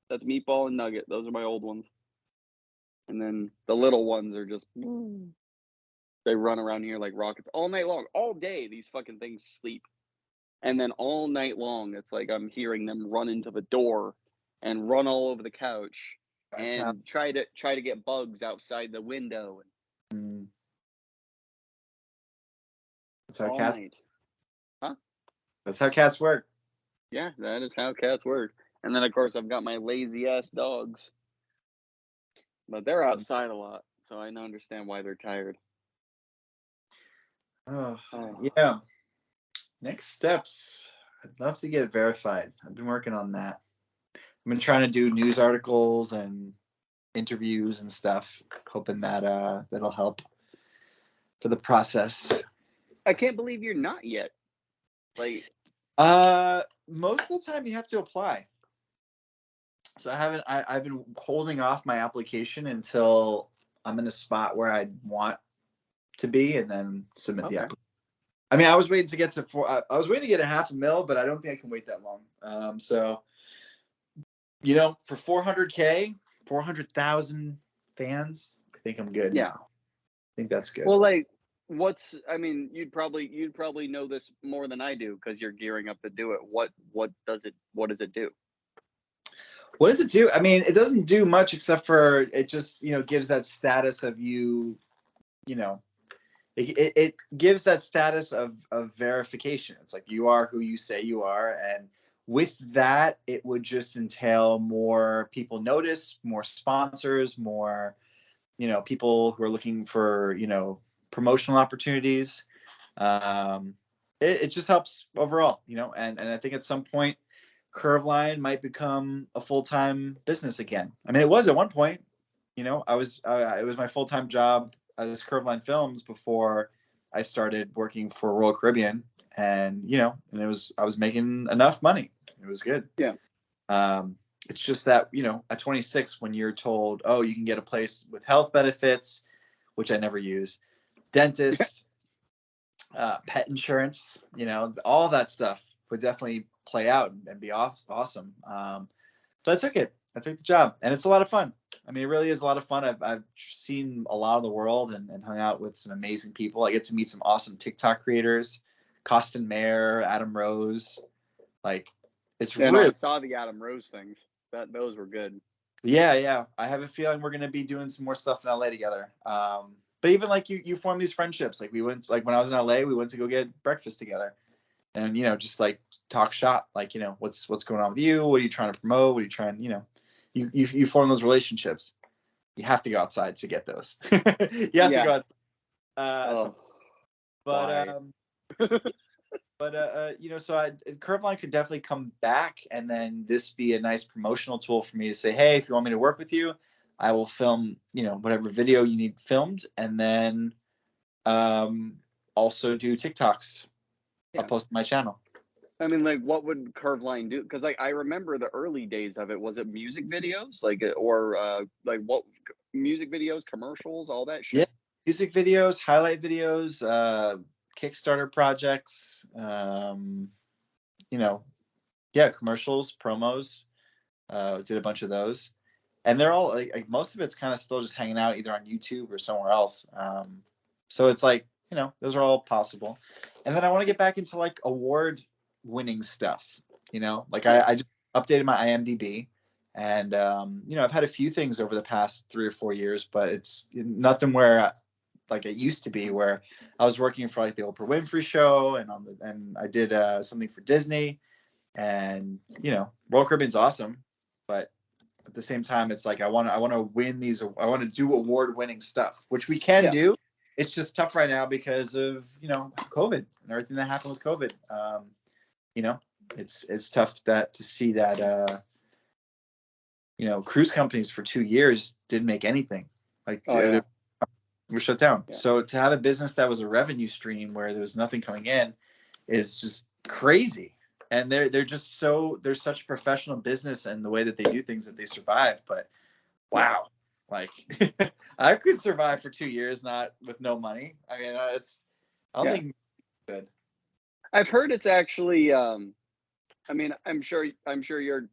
That's Meatball and Nugget. Those are my old ones. And then the little ones are just... They run around here like rockets all night long. All day, these fucking things sleep. And then all night long, it's like I'm hearing them run into the door and run all over the couch and try to get bugs outside the window. That's how cats. Night. Huh? That's how cats work. Yeah, that is how cats work. And then of course I've got my lazy ass dogs, but they're outside a lot, so I understand why they're tired. Oh. Yeah. Next steps. I'd love to get verified. I've been working on that. I've been trying to do news articles and interviews and stuff, hoping that that'll help for the process. I can't believe you're not yet. Like, most of the time you have to apply. So I've been holding off my application until I'm in a spot where I want to be, and then submit the application. I mean, I was waiting to get to I was waiting to get $500,000, but I don't think I can wait that long. So, for 400K, 400,000 fans, I think I'm good. Yeah, now. I think that's good. Well, like, you'd probably know this more than I do because you're gearing up to do it. What does it do? What does it do? I mean, it doesn't do much except for it just, gives that status of you, it gives that status of verification. It's like you are who you say you are. And with that, it would just entail more people notice, more sponsors, more, people who are looking for, promotional opportunities. It just helps overall, and I think at some point, Curveline might become a full-time business again. I mean, it was at one point. It was my full-time job as Curveline Films before I started working for Royal Caribbean, and I was making enough money. It was good. Yeah. It's just that at 26, when you're told, oh, you can get a place with health benefits, which I never use, dentist, pet insurance, all that stuff would definitely play out and be awesome. So I took it. I took the job, and it's a lot of fun. I mean, it really is a lot of fun. I've seen a lot of the world and hung out with some amazing people. I get to meet some awesome TikTok creators, Costin Mayer, Adam Rose. Like, it's really. I saw the Adam Rose things. Those were good. Yeah. I have a feeling we're gonna be doing some more stuff in LA together. But even like you form these friendships. Like we went, like when I was in LA, we went to go get breakfast together, and just like talk shop. Like what's going on with you? What are you trying to promote? What are you trying? you form those relationships. You have to go outside to get those. You have to go outside. Why? So Curveline could definitely come back, and then this be a nice promotional tool for me to say, hey, if you want me to work with you, I will film, whatever video you need filmed, and then also do TikToks. Yeah. I'll post to my channel. I mean, like, what would Curveline do? Because, like, I remember the early days of it. Was it music videos, like what music videos, commercials, all that shit? Yeah, music videos, highlight videos, Kickstarter projects, commercials, promos. Did a bunch of those, and they're all like most of it's kind of still just hanging out either on YouTube or somewhere else. So it's like, those are all possible. And then I want to get back into like award winning stuff. Like I just updated my IMDb, and I've had a few things over the past 3 or 4 years, but it's nothing where like it used to be, where I was working for like the Oprah Winfrey Show, and I did something for Disney, and Royal Caribbean's awesome, but at the same time, it's like I want to win these. I want to do award-winning stuff, which we can do. It's just tough right now because of COVID and everything that happened with COVID. It's tough to see that cruise companies for 2 years didn't make anything. Like we're shut down. Yeah. So to have a business that was a revenue stream where there was nothing coming in is just crazy. And they're such a professional business, and the way that they do things, that they survive. But wow, like I could survive for 2 years with no money. I mean, I don't think it's good. I've heard it's actually. I mean, I'm sure your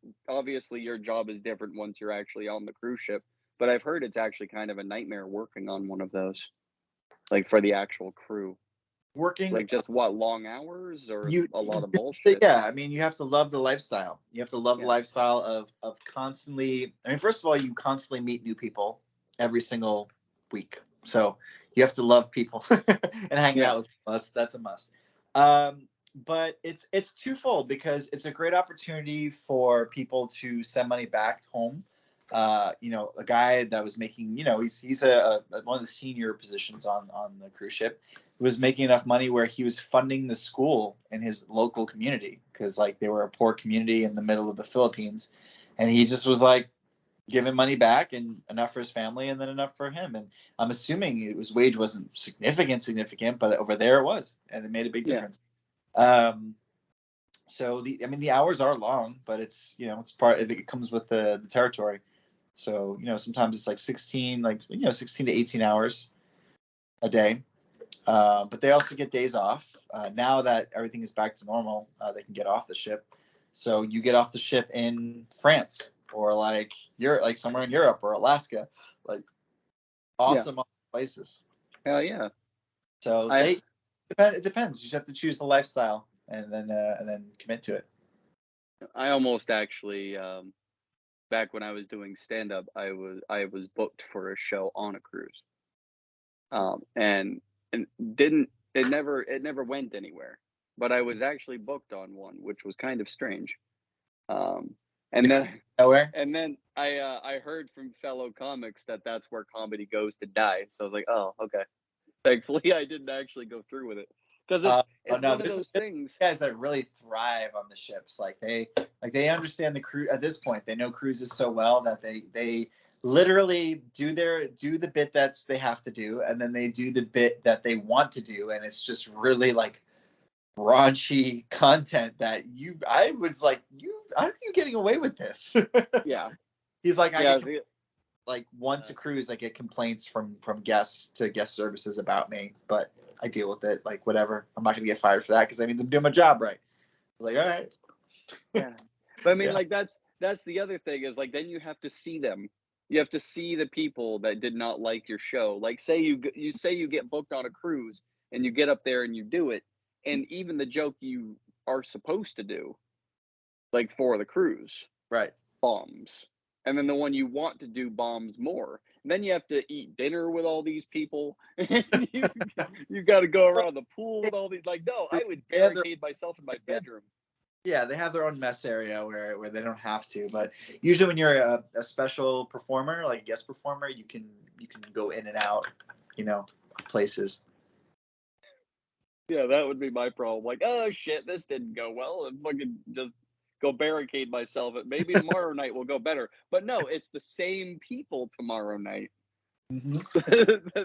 job is different once you're actually on the cruise ship. But I've heard it's actually kind of a nightmare working on one of those, like for the actual crew. Working like just long hours or a lot of bullshit. Yeah, I mean, you have to love the lifestyle. You have to love the lifestyle of constantly. I mean, first of all, you constantly meet new people every single week, so you have to love people and hanging out with people. That's a must. But it's twofold, because it's a great opportunity for people to send money back home. A guy that was making, he's one of the senior positions on the cruise ship, was making enough money where he was funding the school in his local community, because like they were a poor community in the middle of the Philippines, and he just was like giving money back, and enough for his family and then enough for him. And I'm assuming his wage wasn't significant, but over there it was, and it made a big difference. So the hours are long, but it's it comes with the territory. So sometimes it's like 16 to 18 hours a day. But they also get days off. Now that everything is back to normal, they can get off the ship. So you get off the ship in France, or like somewhere in Europe or Alaska, like awesome places. Hell yeah. So it depends. You just have to choose the lifestyle and then commit to it. I almost actually, back when I was doing stand-up, I was booked for a show on a cruise. And it never went anywhere, but I was actually booked on one, which was kind of strange. And then I heard from fellow comics that that's where comedy goes to die. So I was like, oh, okay. Thankfully, I didn't actually go through with it, because it's one of those things. Guys that really thrive on the ships, they understand the cruise at this point. They know cruises so well that they literally do the bit that's they have to do, and then they do the bit that they want to do, and it's just really like raunchy content that I was like, how are you getting away with this? Yeah. He's like, once a cruise, I get complaints from guests to guest services about me, but I deal with it, like whatever. I'm not gonna get fired for that, because that means I'm doing my job right. I was like, all right. Yeah. But I mean, like that's the other thing, is like, then you have to see them. You have to see the people that did not like your show. Like, say you get booked on a cruise, and you get up there and you do it, and even the joke you are supposed to do, like for the cruise, right, bombs. And then the one you want to do bombs more. And then you have to eat dinner with all these people. And you got to go around the pool with all these. Like, no, I would barricade myself in my bedroom. Yeah, they have their own mess area where they don't have to. But usually, when you're a special performer, like a guest performer, you can go in and out, places. Yeah, that would be my problem. Like, oh shit, this didn't go well, and fucking just go barricade myself. Maybe tomorrow night will go better. But no, it's the same people tomorrow night Mm-hmm.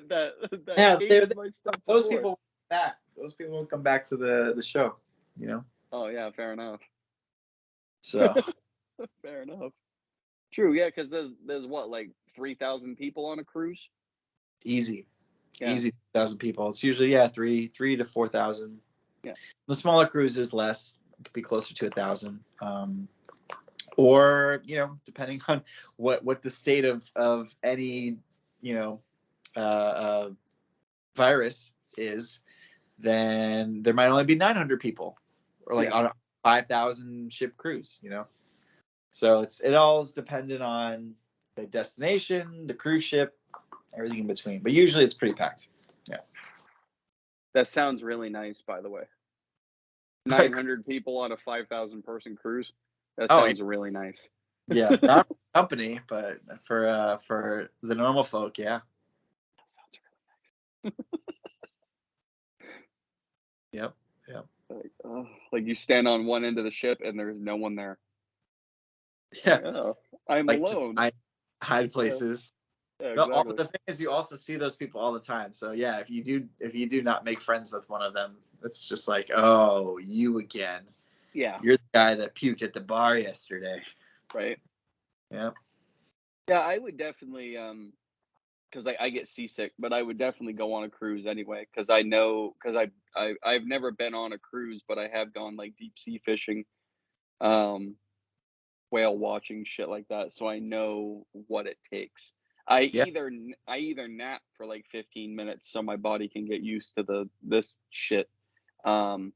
that Yeah, hated my stuff those before. people won't come back. Those people won't come back to the show. Oh yeah, fair enough. So Fair enough. True, yeah, because there's what, like 3,000 people on a cruise. easy, Yeah, 1,000 people. It's usually three to 4,000. yeah, The smaller cruises less. It could be closer to 1,000. Or depending on what the state of any you know virus is, then there might only be 900 people, or like yeah. on a 5,000 ship cruise. So it all is dependent on the destination, the cruise ship, everything in between. But usually it's pretty packed. Yeah. That sounds really nice, by the way. Like, 900 people on a 5,000 person cruise. That oh sounds really nice. yeah, not for the company, but for the normal folk, yeah. That sounds really Yep. Yep. nice. Like you stand on one end of the ship and there's no one there. Yeah. Oh, I'm Like just alone. hide places. Yeah, No, exactly. the thing is, you also see those people all the time. So yeah, if you do not make friends with one of them, it's just like, oh, you again. Yeah, You're the guy that puked at the bar yesterday. right. Yeah. Yeah, I would definitely because I get seasick, but I would definitely go on a cruise anyway because I know because I've never been on a cruise, but I have gone like deep sea fishing, um, whale watching, shit like that. So I know what it takes. Yeah. I either nap for like 15 minutes so my body can get used to this shit, um,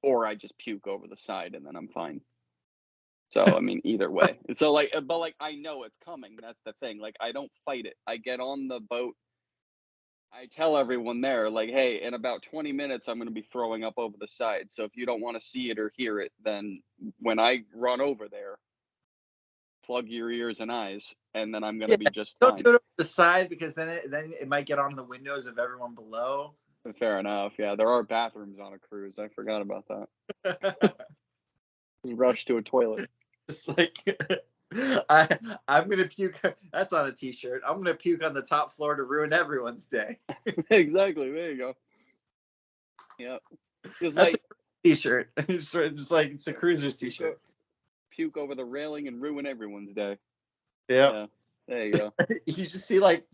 or I just puke over the side and then I'm fine. So I mean, either way. So like, but like I know it's coming. That's the thing. Like I don't fight it. I get on the boat. I tell everyone there, like, hey, in about 20 minutes, I'm going to be throwing up over the side. So if you don't want to see it or hear it, then when I run over there, plug your ears and eyes, and then I'm going Yeah. to be just Don't fine. do it on the side, because then it might get on the windows of everyone below. Fair enough. Yeah, there are bathrooms on a cruise. I forgot about that. Just rush to a toilet. It's like I'm gonna puke. That's on a t-shirt. I'm gonna puke on the top floor to ruin everyone's day. Exactly. There you go. Yeah. Just That's like a t-shirt. Just like it's a cruiser's t-shirt. puke over the railing and ruin everyone's day. Yeah. Yeah. There you go. You just see like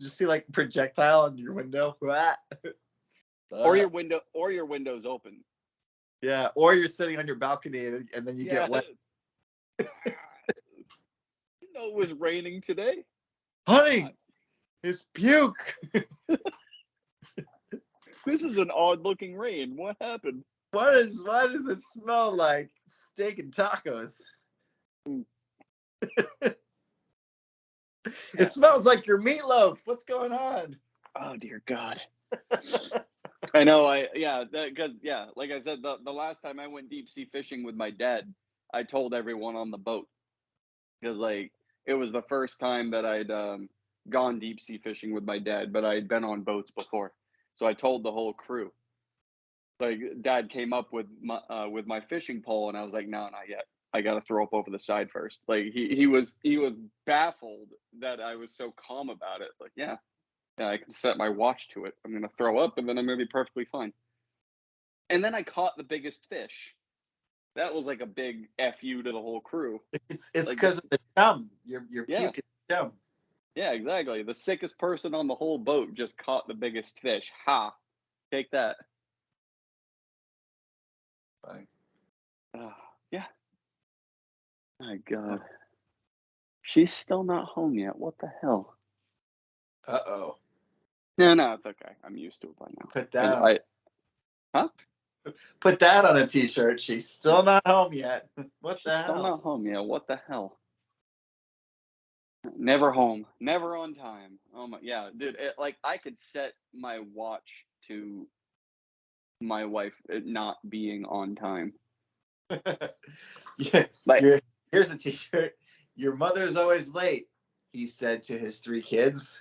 projectile on your window. Or your window's open. Yeah, or you're sitting on your balcony and then you get wet. You know it was raining today. Honey, it's puke. This is an odd looking rain. What happened? Why does it smell like steak and tacos? It smells like your meatloaf. What's going on? Oh dear God. I know. Because like I said, the last time I went deep sea fishing with my dad, I told everyone on the boat because like it was the first time that I'd gone deep sea fishing with my dad, but I'd been on boats before, so I told the whole crew. Like Dad came up with my fishing pole, and I was like, no, not yet. I got to throw up over the side first. Like he was baffled that I was so calm about it. Like yeah, I can set my watch to it. I'm gonna throw up, and then I'm gonna be perfectly fine. And then I caught the biggest fish. That was like a big fu to the whole crew. It's Like because of the chum. Your yeah, puke is chum. yeah, exactly. The sickest person on the whole boat just caught the biggest fish. Ha! Take that. Fine. Yeah. My God. She's still not home yet. What the hell? Uh-oh. No, it's okay. I'm used to it by now. Put that on. Huh? Put that on a t-shirt. She's still not home yet. What the hell? Still not home yet. What the hell? Never home. Never on time. Oh my, yeah, dude. Like I could set my watch to my wife not being on time. Yeah, Like, here's a T-shirt. Your mother's always late, he said to his 3 kids.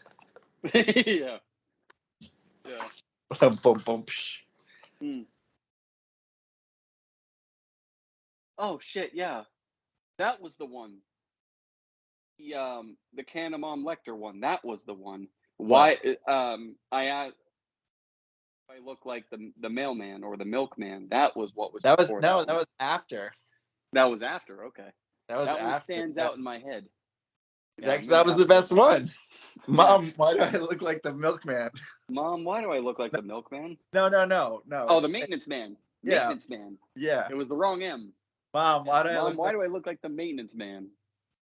yeah, yeah. Boom, boom, psh. Mm. Oh shit, yeah, that was the one. The Canna Mom Lecter one. That was the one. What? Why? I asked if I look like the mailman or the milkman. That was what was That was before that no, one. that was after. That was after. Okay, That was that one after. stands out in my head. Yeah, I'm That gonna was have the to. best one. Yeah, Mom, why do I look like the milkman? Mom, why do I look like the milkman? No. Oh, the maintenance man. Yeah, Maintenance man. yeah. It was the wrong M. Mom, Yeah, why do I Mom, look why like do I look like the maintenance man?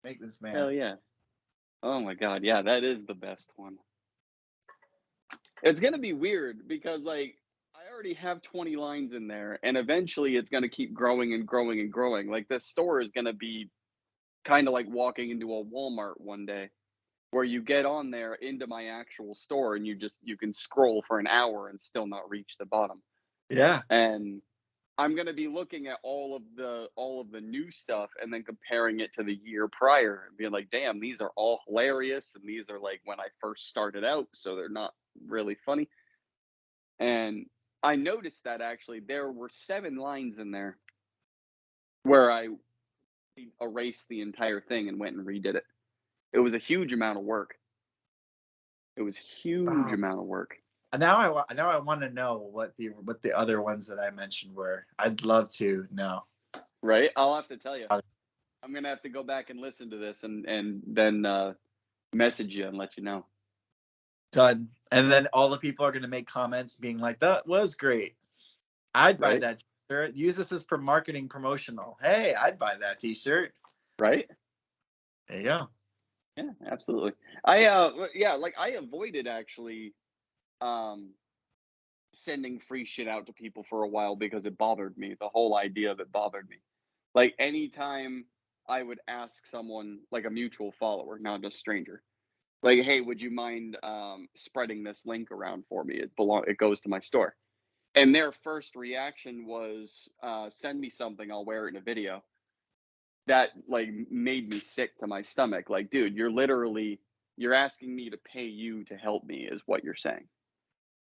maintenance man? Hell yeah. Oh my god, yeah, that is the best one. It's gonna be weird because like I already have 20 lines in there, and eventually it's gonna keep growing and growing and growing. Like this store is gonna be kind of like walking into a Walmart one day, where you get on there into my actual store and you can scroll for an hour and still not reach the bottom. Yeah, And I'm gonna be looking at all of the new stuff and then comparing it to the year prior and being like, damn, these are all hilarious and these are like when I first started out, so they're not really funny. And I noticed that actually there were 7 lines in there where I erased the entire thing and went and redid it. It was a huge amount of work. It was a huge wow. amount of work. Now I want to know what the other ones that I mentioned were. I'd love to know. Right? I'll have to tell you. I'm gonna have to go back and listen to this and then message you and let you know. Done. And then all the people are going to make comments being like, "That was great. I'd buy Right? that T-shirt. Use this as for marketing promotional. Hey, I'd buy that T-shirt." Right? There you go. Yeah, absolutely. I yeah, like I avoided actually um sending free shit out to people for a while because it bothered me. The whole idea of it bothered me. Like anytime I would ask someone like a mutual follower, not a stranger, like, hey, would you mind spreading this link around for me? It goes to my store. And their first reaction was send me something, I'll wear it in a video. That like made me sick to my stomach. Like, dude, you're asking me to pay you to help me is what you're saying.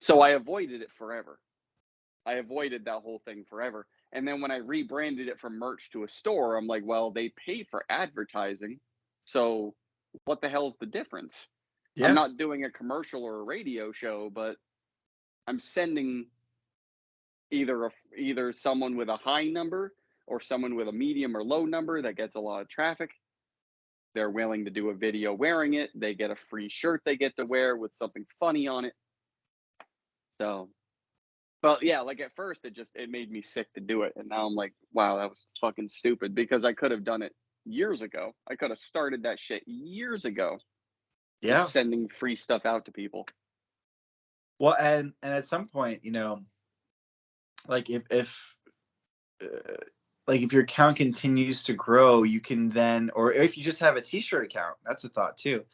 So I avoided it forever. I avoided that whole thing forever. And then when I rebranded it from merch to a store, I'm like, well, they pay for advertising. So what the hell's the difference? I'm Yeah. not doing a commercial or a radio show, but I'm sending either someone with a high number or someone with a medium or low number that gets a lot of traffic. They're willing to do a video wearing it. They get a free shirt they get to wear with something funny on it. So, but yeah, like at first it made me sick to do it, and now I'm like, wow, that was fucking stupid because I could have done it years ago. I could have started that shit years ago, Yeah. just sending free stuff out to people. Well, and at some point, like if uh, like if your account continues to grow, you can then, or if you just have a T-shirt account, that's a thought too.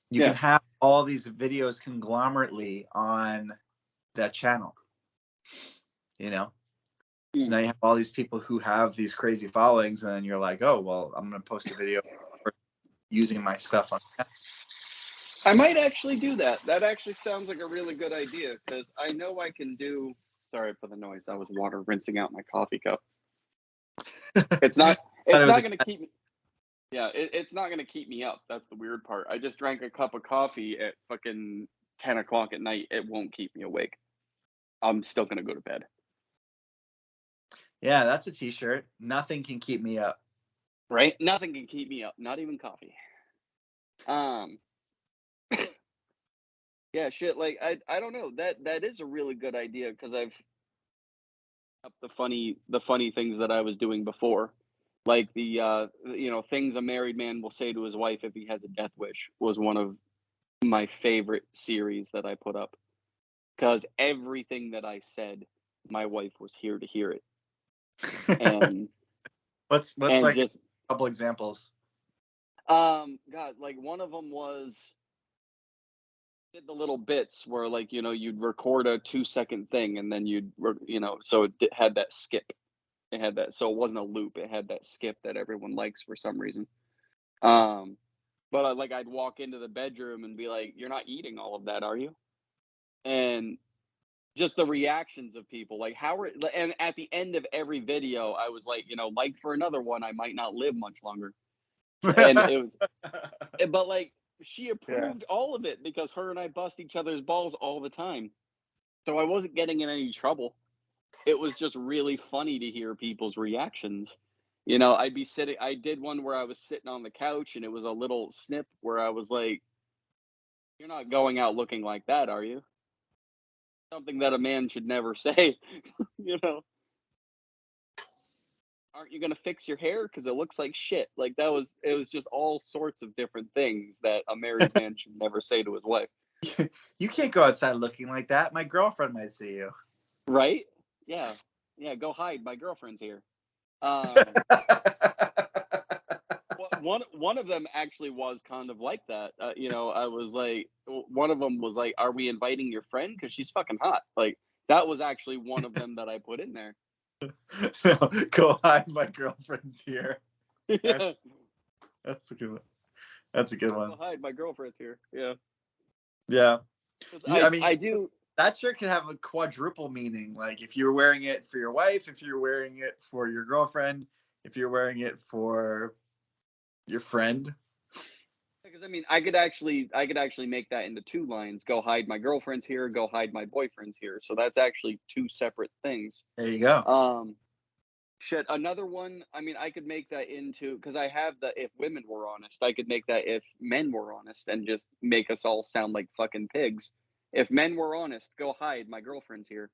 You can Yeah, have all these videos conglomerately on that channel. You know, so mm. now you have all these people who have these crazy followings, and then you're like, oh well, I'm gonna post a video using my stuff on. I might actually do that. That actually sounds like a really good idea because I know I can do. Sorry for the noise. That was water rinsing out my coffee cup. It's not. Thought It's it was not a, going to keep me. Yeah, it's not going to keep me up. That's the weird part. I just drank a cup of coffee at fucking 10 o'clock at night. It won't keep me awake. I'm still going to go to bed. yeah, that's a T-shirt. Nothing can keep me up. Right? Nothing can keep me up. Not even coffee. Um. Yeah, shit. Like I don't know. That is a really good idea because I've up the funny things that I was doing before. Like the things a married man will say to his wife if he has a death wish was one of my favorite series that I put up because everything that I said, my wife was here to hear it, and What's and like a just couple examples? God, like one of them was did the little bits where like you'd record a 2-second thing and then so it had that skip. It had that, so it wasn't a loop. It had that skip that everyone likes for some reason. Um, but I'd walk into the bedroom and be like, "You're not eating all of that, are you?" And just the reactions of people, like how are, and at the end of every video, I was like, like for another one, I might not live much longer. And it was, but like she Yeah. approved all of it because her and I bust each other's balls all the time. So I wasn't getting in any trouble. It was just really funny to hear people's reactions. I'd be sitting, I did one where I was sitting on the couch and it was a little snip where I was like, "You're not going out looking like that, are you?" Something that a man should never say, you know? "Aren't you gonna fix your hair? Because it looks like shit." Like it was just all sorts of different things that a married man should never say to his wife. You can't go outside looking like that. My girlfriend might see you. Right? Yeah. Yeah, go hide. My girlfriend's here. Um, one of them actually was kind of like that. I was like, one of them was like, "Are we inviting your friend? Because she's fucking hot." Like that was actually one of them that I put in there. No, go hide. My girlfriend's here. Yeah, That's a good one. That's a good go one. hide. My girlfriend's here. Yeah, Yeah. 'cause I mean, I do. that shirt can have a quadruple meaning. Like if you're wearing it for your wife, if you're wearing it for your girlfriend, if you're wearing it for your friend. Because I mean, I could actually make that into two lines. Go hide. My girlfriend's here. Go hide. My boyfriend's here. So that's actually two separate things. There you go. Um, Shit, another one, I mean, I could make that into, because I have the "if women were honest." I could make that "if men were honest" and just make us all sound like fucking pigs. "If men were honest, go hide. My girlfriend's here."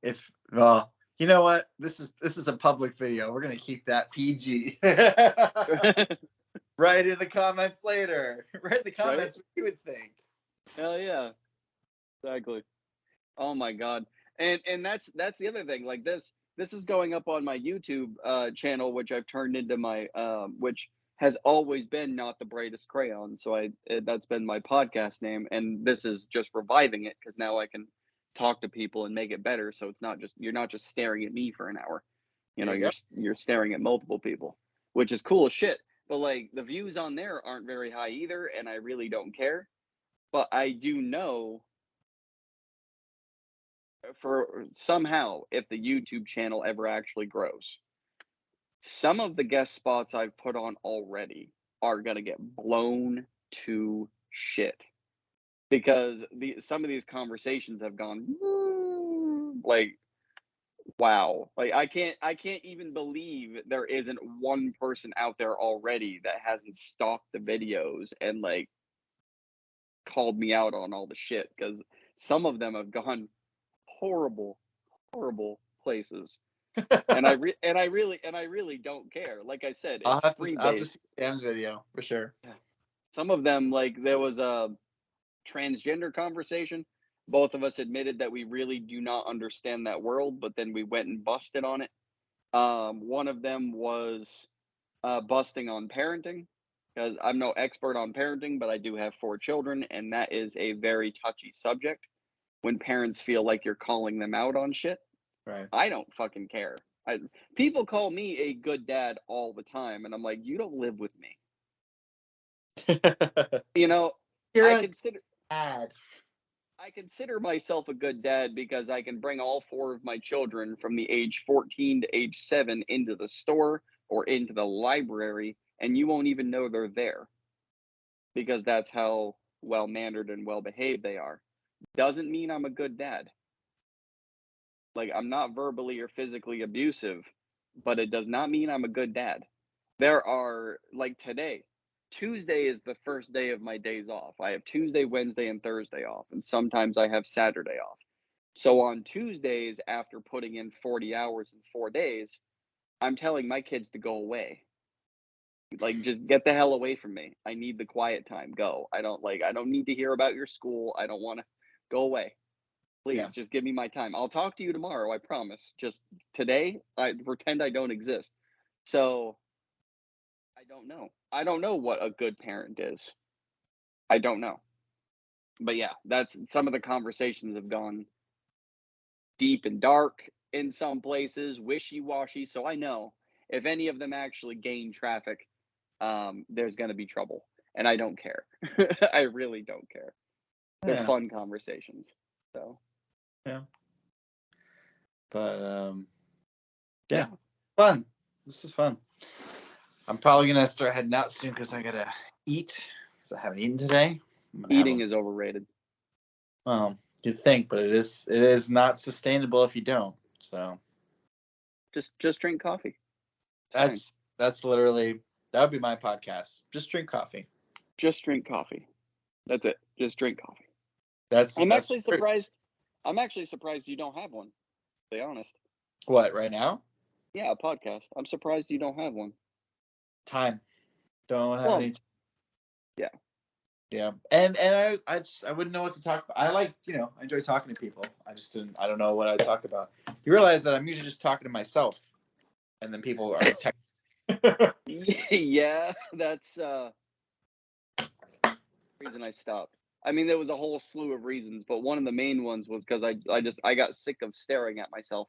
If well, you know what? This is a public video. We're gonna keep that PG. Write in the comments later. Write in the Right? comments what you would think. Hell yeah. Exactly. Oh my god. And that's the other thing. Like this is going up on my YouTube channel, which I've turned into my which has always been Not the Brightest Crayon. So that's been my podcast name, and this is just reviving it because now I can talk to people and make it better. So it's not just, you're not just staring at me for an hour. There you go. You're staring at multiple people, which is cool as shit. But like the views on there aren't very high either, and I really don't care. But I do know, for somehow, if the YouTube channel ever actually grows, some of the guest spots I've put on already are gonna get blown to shit because some of these conversations have gone like, wow. Like I can't even believe there isn't one person out there already that hasn't stalked the videos and like called me out on all the shit, because some of them have gone horrible, horrible places. And I really don't care. Like I said, I'll it's have to free I'll have to base. see Sam's video for sure. Yeah. Some of them, like there was a transgender conversation. Both of us admitted that we really do not understand that world, but then we went and busted on it. One of them was busting on parenting, because I'm no expert on parenting, but I do have 4 children, and that is a very touchy subject when parents feel like you're calling them out on shit. Right. I don't fucking care. I, People call me a good dad all the time, and I'm like, you don't live with me. You know, You're I a consider dad. I consider myself a good dad because I can bring all 4 of my children from the age 14 to age 7 into the store or into the library, and you won't even know they're there because that's how well mannered and well behaved they are. Doesn't mean I'm a good dad. Like, I'm not verbally or physically abusive, but it does not mean I'm a good dad. There are, like today, Tuesday is the first day of my days off. I have Tuesday, Wednesday, and Thursday off, and sometimes I have Saturday off. So on Tuesdays, after putting in 40 hours in 4 days, I'm telling my kids to go away. Like, just get the hell away from me. I need the quiet time. Go. I don't need to hear about your school. I don't want to go away. Yeah. Please just give me my time. I'll talk to you tomorrow, I promise. Just today, I pretend I don't exist. So I don't know. I don't know what a good parent is. I don't know. But yeah, that's some of the conversations have gone deep and dark in some places, wishy-washy. So I know if any of them actually gain traffic, there's going to be trouble. And I don't care. I really don't care. They're Yeah. fun conversations. So, Yeah. But yeah. fun. This is fun. I'm probably gonna start heading out soon because I gotta eat because I haven't eaten today. Eating is overrated. Well, you'd think, but it is not sustainable if you don't. So Just drink coffee. It's fine. that's literally that would be my podcast. Just drink coffee. Just drink coffee. That's it. Just drink coffee. That's I'm actually true. surprised. I'm actually surprised you don't have one. To be honest. What right now? Yeah, a podcast. I'm surprised you don't have one. Time. Don't have Well, any. yeah. Yeah, and I wouldn't know what to talk about. I enjoy talking to people. I don't know what I talk about. You realize that I'm usually just talking to myself, and then people are texting. Yeah, that's reason I stopped. I mean, there was a whole slew of reasons, but one of the main ones was because I got sick of staring at myself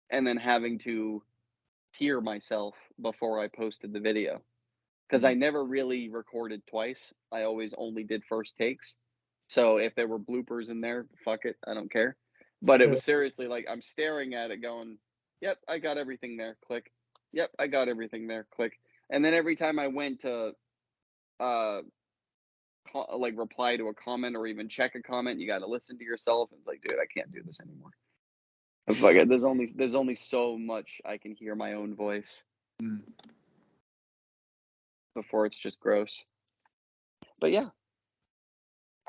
and then having to hear myself before I posted the video. Because I never really recorded twice. I always only did first takes. So if there were bloopers in there, fuck it, I don't care. But it was seriously like I'm staring at it going, yep, I got everything there, click. Yep, I got everything there, click. And then every time I went to uh like reply to a comment or even check a comment, you got to listen to yourself. It's like, dude, I can't do this anymore. Fuck it. There's only so much I can hear my own voice before it's just gross. But yeah,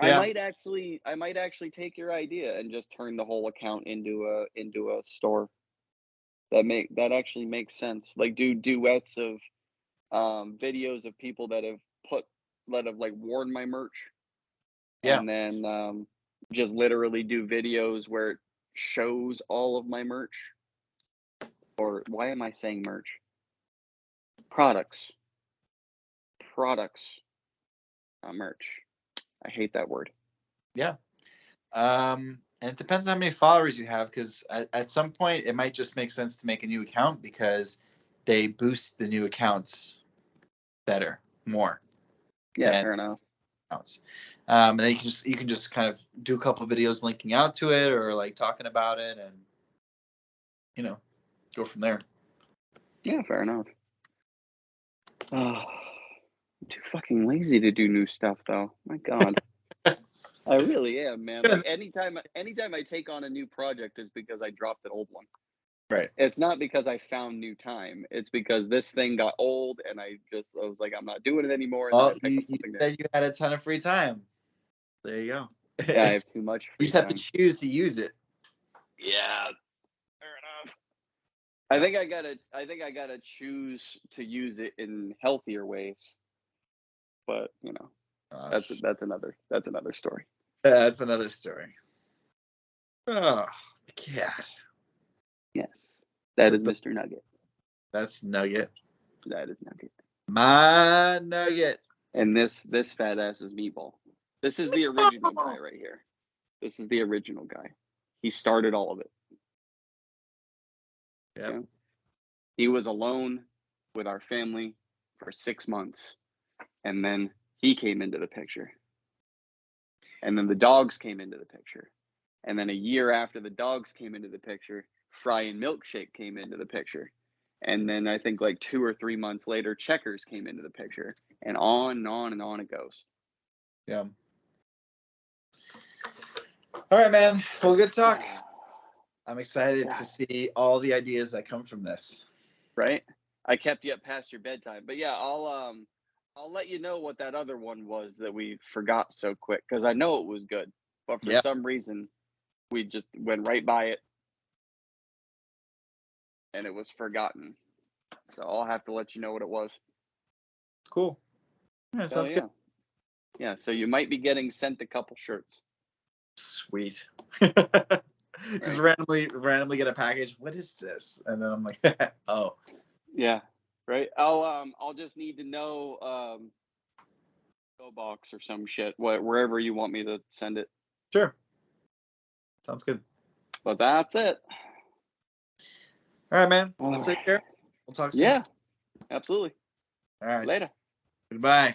I Yeah, might actually take your idea and just turn the whole account into a store. That actually makes sense. Like do duets of videos of people that have like worn my merch, yeah, and then just literally do videos where it shows all of my merch. Or why am I saying merch? Products. Products. Not merch. I hate that word. yeah. And it depends on how many followers you have, because at some point it might just make sense to make a new account because they boost the new accounts more Yeah, than fair enough. accounts. And then you can just kind of do a couple of videos linking out to it or like talking about it, and go from there. Yeah, fair enough. Oh, I'm too fucking lazy to do new stuff though. My God. I really am, man. Like anytime I take on a new project is because I dropped an old one. Right. It's not because I found new time. It's because this thing got old and I was like, I'm not doing it anymore. And then I Well, pick you up something new. said you had a ton of free time. There you go. Yeah, I have too much You free just have to time. choose to use it. Yeah, fair enough. I think I gotta choose to use it in healthier ways. But Gosh. that's another story. That's another story. Oh, the cat. Yes. That is Mr. Nugget. That's Nugget. That is Nugget. My Nugget. And this fat ass is Meatball. This is the original guy right here. This is the original guy. He started all of it. Yep. Yeah. He was alone with our family for 6 months. And then he came into the picture. And then the dogs came into the picture. And then a year after the dogs came into the picture, Fry and Milkshake came into the picture. And then I think like 2 or 3 months later, Checkers came into the picture. And on and on and on it goes. Yeah. All right, man. Well, good talk. I'm excited to see all the ideas that come from this. Right? I kept you up past your bedtime. But yeah, I'll let you know what that other one was that we forgot so quick, because I know it was good. But for some reason we just went right by it and it was forgotten. So I'll have to let you know what it was. Cool. Yeah, sounds good. Yeah, so you might be getting sent a couple shirts. Sweet. Just randomly get a package. What is this? And then I'm like, oh. Yeah, right. I'll just need to know PO box or some shit, wherever you want me to send it. Sure. Sounds good. But that's it. All right, man. Let's take care. We'll talk soon. Yeah, absolutely. All right. Later. Goodbye.